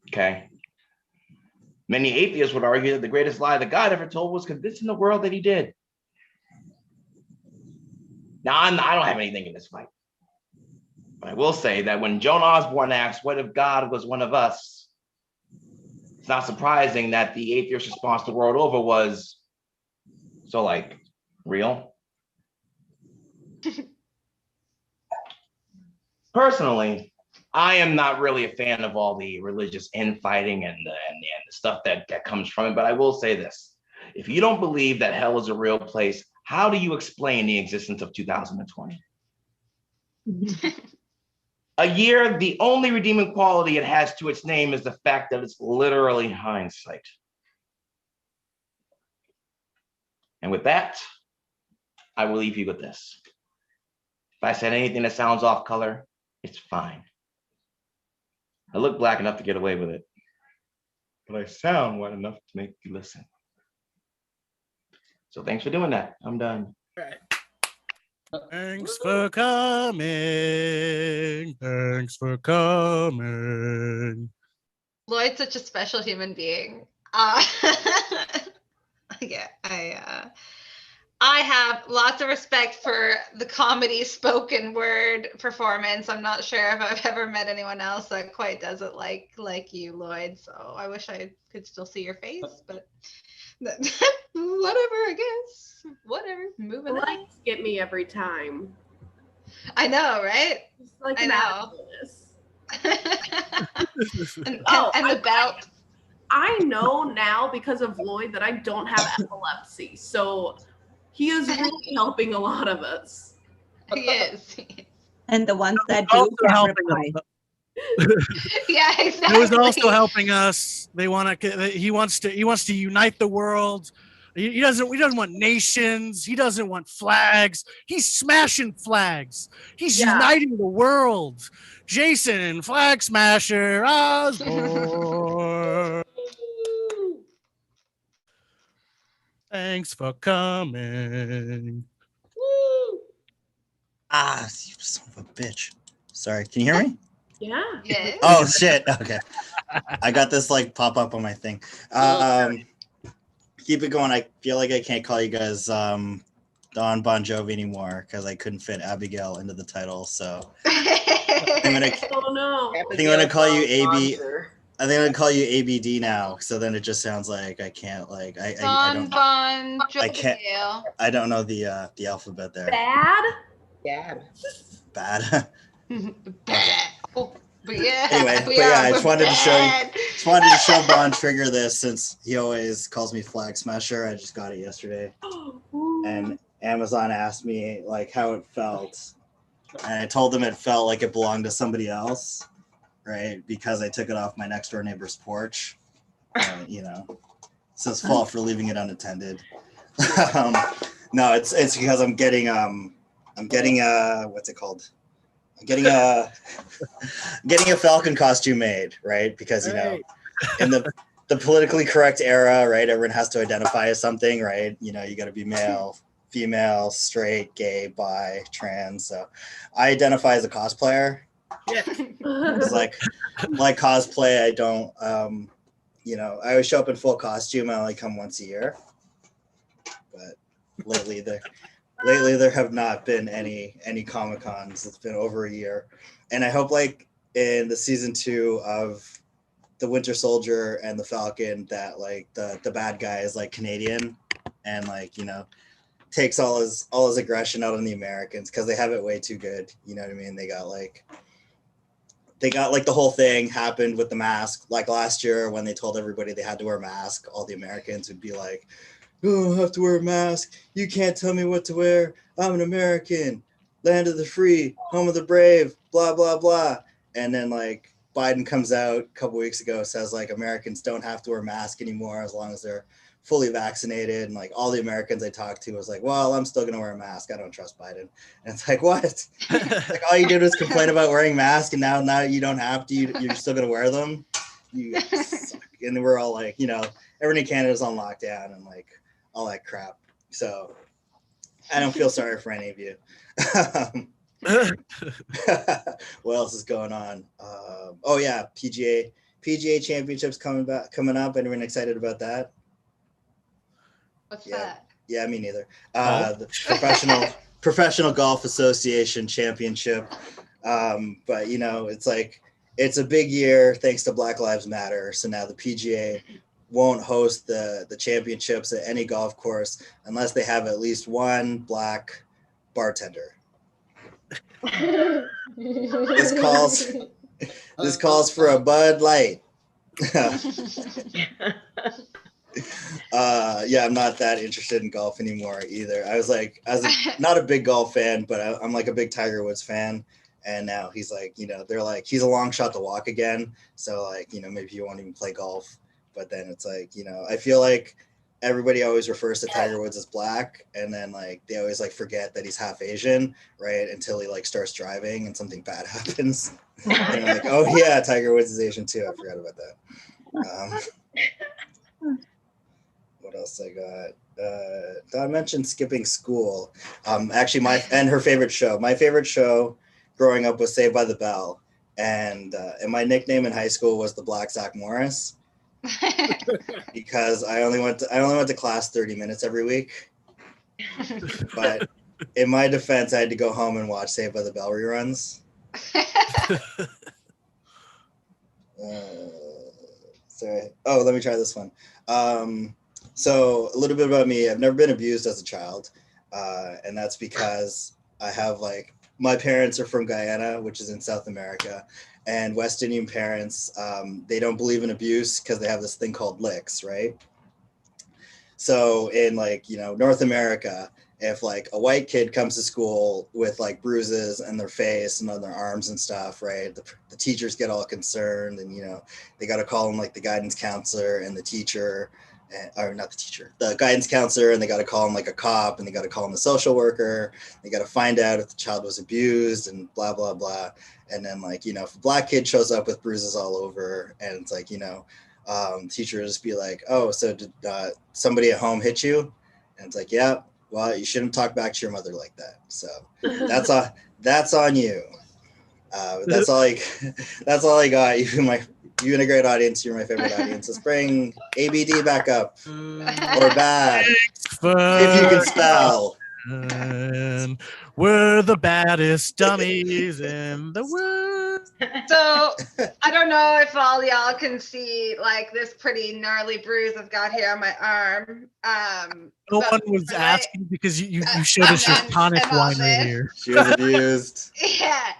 Okay. Many atheists would argue that the greatest lie that God ever told was convincing the world that he did. Now, I don't have anything in this fight. But I will say that when Joan Osborne asks, what if God was one of us? It's not surprising that the atheist response the world over was, so like, real? Personally, I am not really a fan of all the religious infighting and the stuff that comes from it, but I will say this. If you don't believe that hell is a real place, how do you explain the existence of 2020? A year, the only redeeming quality it has to its name is the fact that it's literally hindsight. And with that, I will leave you with this. If I said anything that sounds off color, it's fine. I look black enough to get away with it, but I sound white enough to make you listen. So thanks for doing that. I'm done. Thanks for coming. Thanks for coming. Lloyd's such a special human being. Yeah, I have lots of respect for the comedy spoken word performance. I'm not sure if I've ever met anyone else that quite does it like you, Lloyd. So I wish I could still see your face, but whatever, I guess. Whatever. Moving on. Lights get me every time. I know, right? It's like I an know. and I the belt. I know now because of Lloyd that I don't have epilepsy, so he is really helping a lot of us. He is. And the ones that do can't reply. Yeah, exactly. He was also helping us. He wants to unite the world. He doesn't want nations. He doesn't want flags. He's smashing flags. He's uniting the world. Jason, Flag Smasher Osborne. Thanks for coming. Woo! Ah, you son of a bitch. Sorry, can you hear me? Yeah. Oh shit. Okay. I got this like pop up on my thing. Keep it going. I feel like I can't call you guys Don Bon Jovi anymore because I couldn't fit Abigail into the title. So I'm gonna call you AB. I think I'm gonna call you ABD now. So then it just sounds like I can't like I don't Bon Jovi. I can't. I don't know the alphabet there. Bad. Bad. Oh, but yeah. Anyway, but yeah, I just wanted to show Bon Trigger this since he always calls me Flag Smasher. I just got it yesterday, and Amazon asked me like how it felt, and I told them it felt like it belonged to somebody else, right? Because I took it off my next door neighbor's porch. So it's fault for leaving it unattended. No, it's because I'm getting what's it called? I'm getting a Falcon costume made, right? Because in the politically correct era, right, everyone has to identify as something, right? You got to be male, female, straight, gay, bi, trans. So I identify as a cosplayer. Yeah. It's like cosplay, I don't I always show up in full costume. I only come once a year. But lately there have not been any Comic-Cons. It's been over a year. And I hope like in the season 2 of the Winter Soldier and the Falcon that like the bad guy is like Canadian and like, takes all his aggression out on the Americans because they have it way too good. You know what I mean? They got like the whole thing happened with the mask. Like last year when they told everybody they had to wear a mask, all the Americans would be like, oh, I have to wear a mask. You can't tell me what to wear. I'm an American. Land of the free, home of the brave, blah, blah, blah. And then like Biden comes out a couple weeks ago, says like Americans don't have to wear a mask anymore as long as they're fully vaccinated. And like all the Americans I talked to was like, well, I'm still going to wear a mask. I don't trust Biden. And it's like, what? Like all you did was complain about wearing masks and now you don't have to, you're still going to wear them. You suck. And we're all like, everyone in Canada's on lockdown and like, all that crap. So I don't feel sorry for any of you. What else is going on? Oh yeah, PGA Championships coming up. Anyone excited about that? What's that? Yeah, me neither. The Professional Golf Association Championship. But you know, it's like it's a big year thanks to Black Lives Matter. So now the PGA won't host the championships at any golf course unless they have at least one black bartender. This calls for a Bud Light. Yeah, I'm not that interested in golf anymore either. I was not a big golf fan, but I'm like a big Tiger Woods fan. And now he's like, you know, they're like, he's a long shot to walk again. So like, you know, maybe you won't even play golf. But then it's like, you know, I feel like everybody always refers to Tiger Woods as black. And then like, they always like forget that he's half Asian, right? Until he like starts driving and something bad happens. And they're like, oh yeah, Tiger Woods is Asian too. I forgot about that. What else I got? Don mentioned skipping school. Actually, my favorite show growing up was Saved by the Bell, and my nickname in high school was the Black Zach Morris because I only went to class 30 minutes every week. But in my defense, I had to go home and watch Saved by the Bell reruns. Sorry. Oh, let me try this one. So a little bit about me. I've never been abused as a child, and that's because I have like my parents are from Guyana, which is in South America, and West Indian parents, they don't believe in abuse because they have this thing called licks, right? So in like, you know, North America, if like a white kid comes to school with like bruises on their face and on their arms and stuff, right? The teachers get all concerned and, you know, they got to call them like the guidance counselor and the teacher. Or not the teacher, the guidance counselor, and they got to call him like a cop, and they got to call him the social worker. They got to find out if the child was abused and blah, blah, blah. And then like, you know, if a black kid shows up with bruises all over and it's like, you know, teachers be like, oh, so did somebody at home hit you? And it's like, yeah, well, you shouldn't talk back to your mother like that. So that's on you. That's all I got. You've been a great audience. You're my favorite audience. Let's bring ABD back up. Or bad. If you can spell. We're the baddest dummies in the world. So I don't know if all y'all can see like this pretty gnarly bruise I've got here on my arm. No one was asking because you showed us your tonic wine right here. She was abused. Yeah.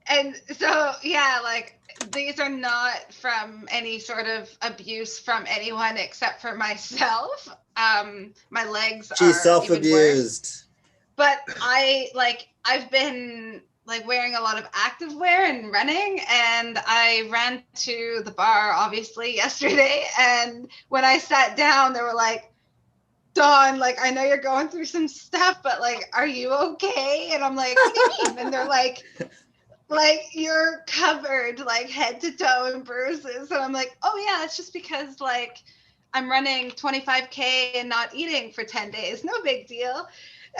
And so, yeah, like these are not from any sort of abuse from anyone except for myself. My legs She's are self-abused. But I've been like wearing a lot of active wear and running, and I ran to the bar obviously yesterday, and when I sat down they were like, Dawn, like I know you're going through some stuff, but like are you okay? And I'm like, what do you mean? And they're like you're covered like head to toe in bruises. And I'm like, oh yeah, it's just because like I'm running 25K and not eating for 10 days. No big deal.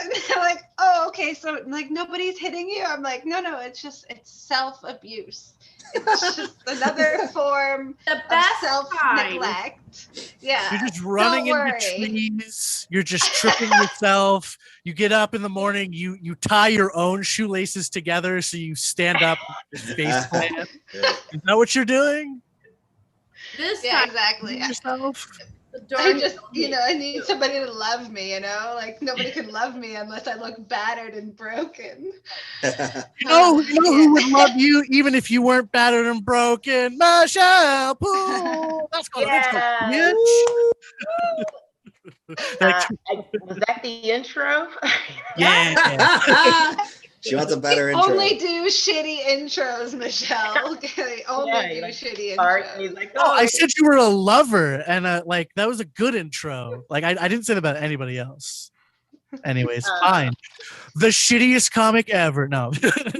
And they're like, oh, okay. So like nobody's hitting you. I'm like, no, it's self-abuse. It's just another form of self-neglect. Yeah. You're just running into trees. You're just tripping yourself. You get up in the morning. You tie your own shoelaces together so you stand up and face plant. Is that what you're doing? Exactly. Yourself? I just, I need somebody to love me, like nobody can love me unless I look battered and broken. You know who would love you even if you weren't battered and broken? Michelle Poole. That's called bitch. Was that the intro? Yeah. She wants a better intro. Only do shitty intros, Michelle. Okay, only do shitty intros. Like, I said you were a lover, and like that was a good intro. Like I didn't say that about anybody else. Anyways, fine. The shittiest comic ever. No,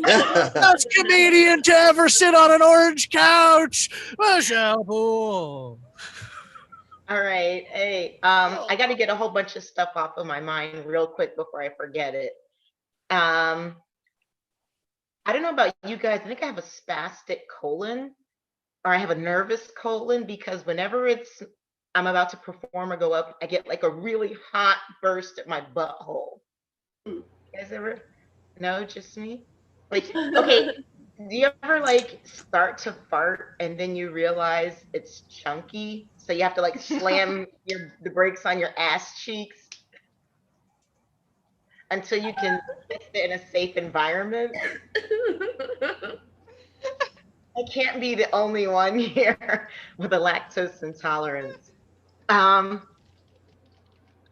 best comedian to ever sit on an orange couch, Michelle Poole. All right, hey, I got to get a whole bunch of stuff off of my mind real quick before I forget it. I don't know about you guys. I think I have a spastic colon, or I have a nervous colon, because whenever I'm about to perform or go up, I get like a really hot burst at my butthole. You guys ever? No, just me? Like, okay, Do you ever like start to fart and then you realize it's chunky? So you have to like slam the brakes on your ass cheeks until you can fix it in a safe environment? I can't be the only one here with a lactose intolerance.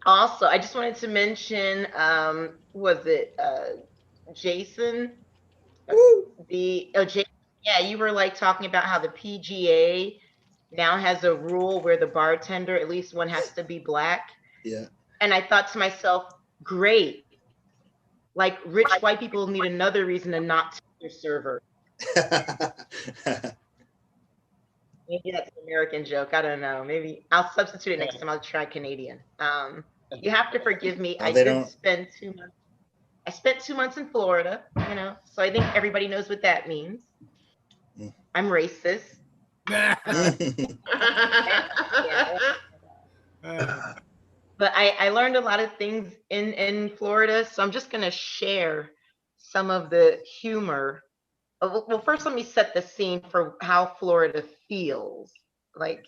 Also, I just wanted to mention, Jason? Yeah, you were like talking about how the PGA now has a rule where the bartender, at least one, has to be black. Yeah. And I thought to myself, great. Like rich white people need another reason to not tip their server. Maybe that's an American joke. I don't know. Maybe I'll substitute it next time. I'll try Canadian. You have to forgive me. I spent 2 months. I spent 2 months in Florida, so I think everybody knows what that means. I'm racist. But I learned a lot of things in Florida, so I'm just gonna share some of the humor. Well, first let me set the scene for how Florida feels. Like,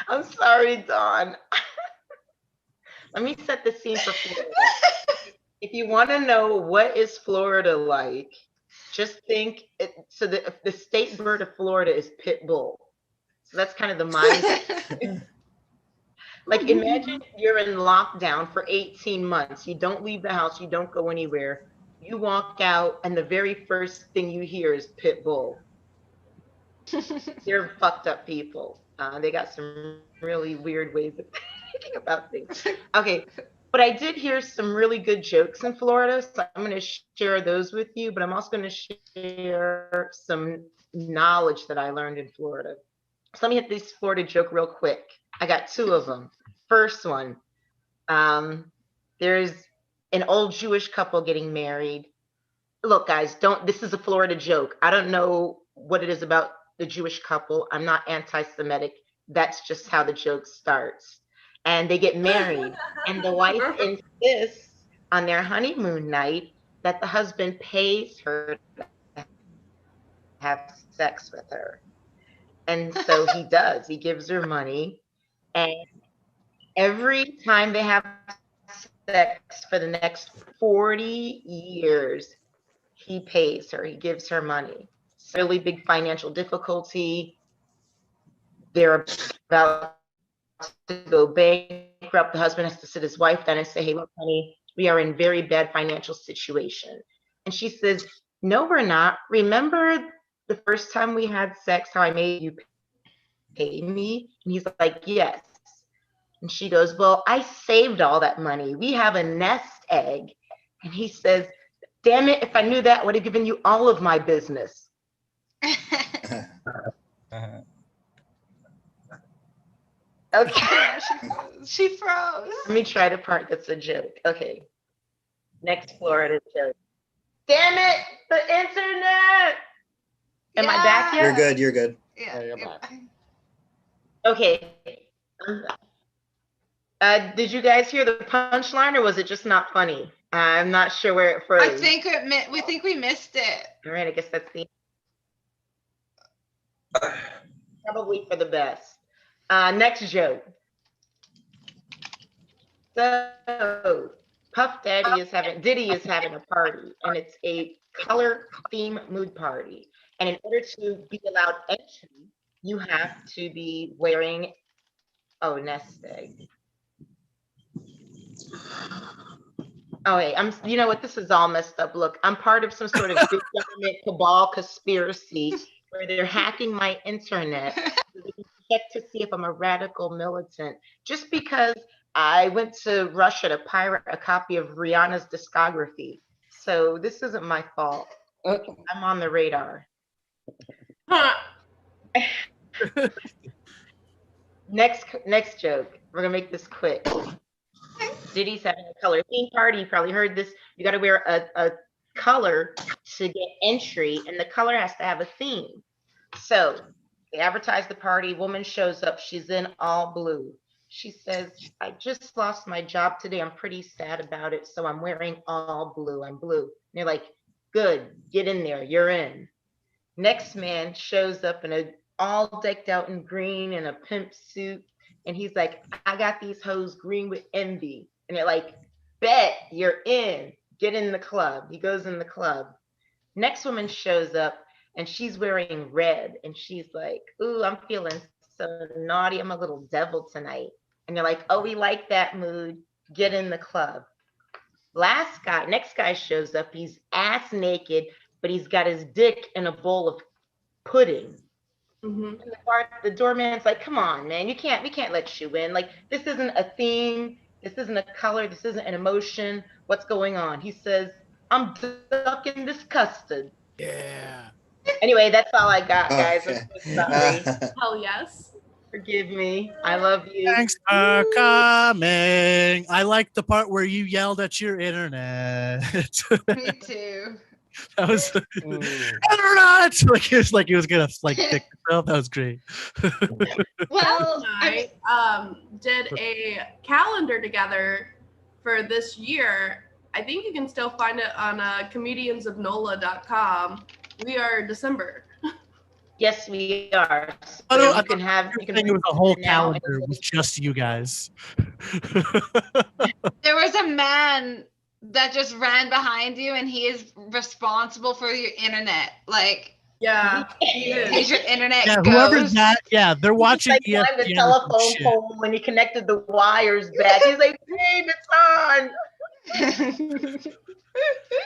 I'm sorry, Dawn. Let me set the scene for Florida. If you want to know what is Florida like, just think. So the state bird of Florida is pit bull. So that's kind of the mindset. Like, imagine you're in lockdown for 18 months. You don't leave the house. You don't go anywhere. You walk out, and the very first thing you hear is pit bull. They're fucked up people. They got some really weird ways of thinking about things. Okay, but I did hear some really good jokes in Florida, so I'm going to share those with you, but I'm also going to share some knowledge that I learned in Florida. So let me hit this Florida joke real quick. I got 2 of them. First one, there's an old Jewish couple getting married. Look, guys, this is a Florida joke. I don't know what it is about the Jewish couple. I'm not anti-Semitic. That's just how the joke starts. And they get married, and the wife insists on their honeymoon night that the husband pays her to have sex with her. And so he does. He gives her money. And every time they have sex for the next 40 years, he pays her. He gives her money. It's really big financial difficulty. They're about to go bankrupt. The husband has to sit his wife down and say, hey, look, honey, we are in very bad financial situation. And she says, no, we're not. Remember the first time we had sex, how I made you pay me? And he's like, yes. And she goes, well, I saved all that money. We have a nest egg. And he says, damn it, if I knew that, I would have given you all of my business. Okay. She froze. Let me try the part that's a joke. Okay. Next Florida joke. Damn it, the internet. Am I back yet? You're good. You're good. Yeah, you're back. Okay. Did you guys hear the punchline, or was it just not funny? I'm not sure where it froze. I think we missed it. All right, I guess that's probably for the best. Next joke. So Diddy is having a party, and it's a color theme mood party. And in order to be allowed entry, you have to be wearing nest egg. Oh, hey, you know what? This is all messed up. Look, I'm part of some sort of big government cabal conspiracy where they're hacking my internet so they can check to see if I'm a radical militant. Just because I went to Russia to pirate a copy of Rihanna's discography. So this isn't my fault. I'm on the radar. Next joke. We're gonna make this quick. Diddy's having a color theme party. You probably heard this. You got to wear a color to get entry, and the color has to have a theme. So they advertise the party. Woman shows up. She's in all blue. She says, I just lost my job today. I'm pretty sad about it, so I'm wearing all blue. I'm blue. they're like, good, get in there, you're in. Next man shows up in a all decked out in green in a pimp suit. And he's like, I got these hoes green with envy. And they're like, bet, you're in. Get in the club. He goes in the club. Next woman shows up and she's wearing red. And she's like, ooh, I'm feeling so naughty. I'm a little devil tonight. And they're like, oh, we like that mood. Get in the club. Next guy shows up. He's ass naked, but he's got his dick in a bowl of pudding. And the doorman's like, come on, man, we can't let you in. Like, this isn't a theme. This isn't a color. This isn't an emotion. What's going on? He says, I'm ducking this custard. Yeah. Anyway, that's all I got, guys. Okay. I'm so sorry. Hell yes. Forgive me. I love you. Thanks for coming. I like the part where you yelled at your internet. Me too. That was internet. Like he was gonna like pick himself. That was great. Well, I did a calendar together for this year. I think you can still find it on comediansofnola.com. We are December. Yes, we are. So I don't. you can have. You can It was a whole now and calendar with just you guys. There was a man that just ran behind you, and he is responsible for your internet. Like, yeah, he is. He's your internet Yeah, ghost. whoever's that. Yeah, they're watching He's like the ESPN. telephone pole when he connected the wires back. He's like, babe, it's on.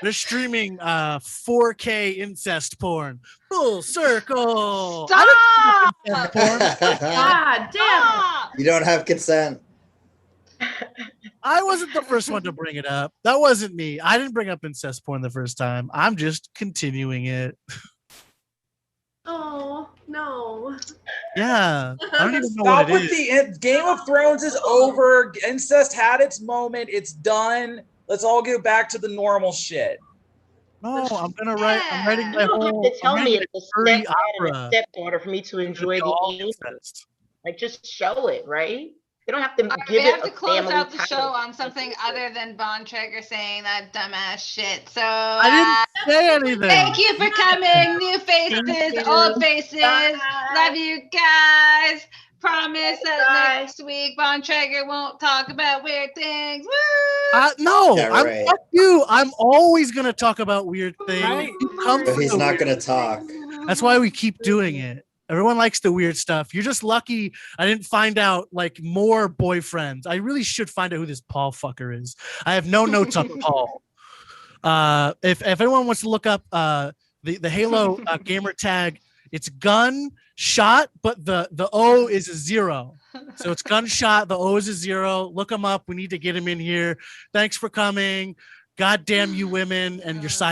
They're streaming 4K incest porn. Full circle. Stop! Incest porn. God damn. You don't have consent. I wasn't the first one to bring it up. That wasn't me. I didn't bring up incest porn the first time. I'm just continuing it. Oh no. Yeah. I don't even know Stop what with it the is. Game of Thrones is over. Incest had its moment. It's done. Let's all get back to the normal shit. No, I'm gonna write. I'm writing my You don't whole. have to tell I'm me writing it's a furry stepdad and a opera. stepdaughter for me to enjoy all the incest. Like, just show it, right? You don't have to We give have it to a close family out the title. show on something other than Von Traeger saying that dumbass shit. So I didn't say anything. thank you for coming. New faces, old faces. Love you guys. Promise that next week Von Traeger won't talk about weird things. Woo! No, Yeah, I'm right. fuck you. I'm always gonna talk about weird things. Right. You come But for he's the not weird gonna things. talk. That's why we keep doing it. Everyone likes the weird stuff. You're just lucky I didn't find out like more boyfriends. I really should find out who this Paul fucker is. I have no notes on Paul. If anyone wants to look up the Halo gamer tag, it's gun shot, but the O is a 0. So it's gunshot, the O is a 0. Look him up. We need to get him in here. Thanks for coming. God damn you women and your side.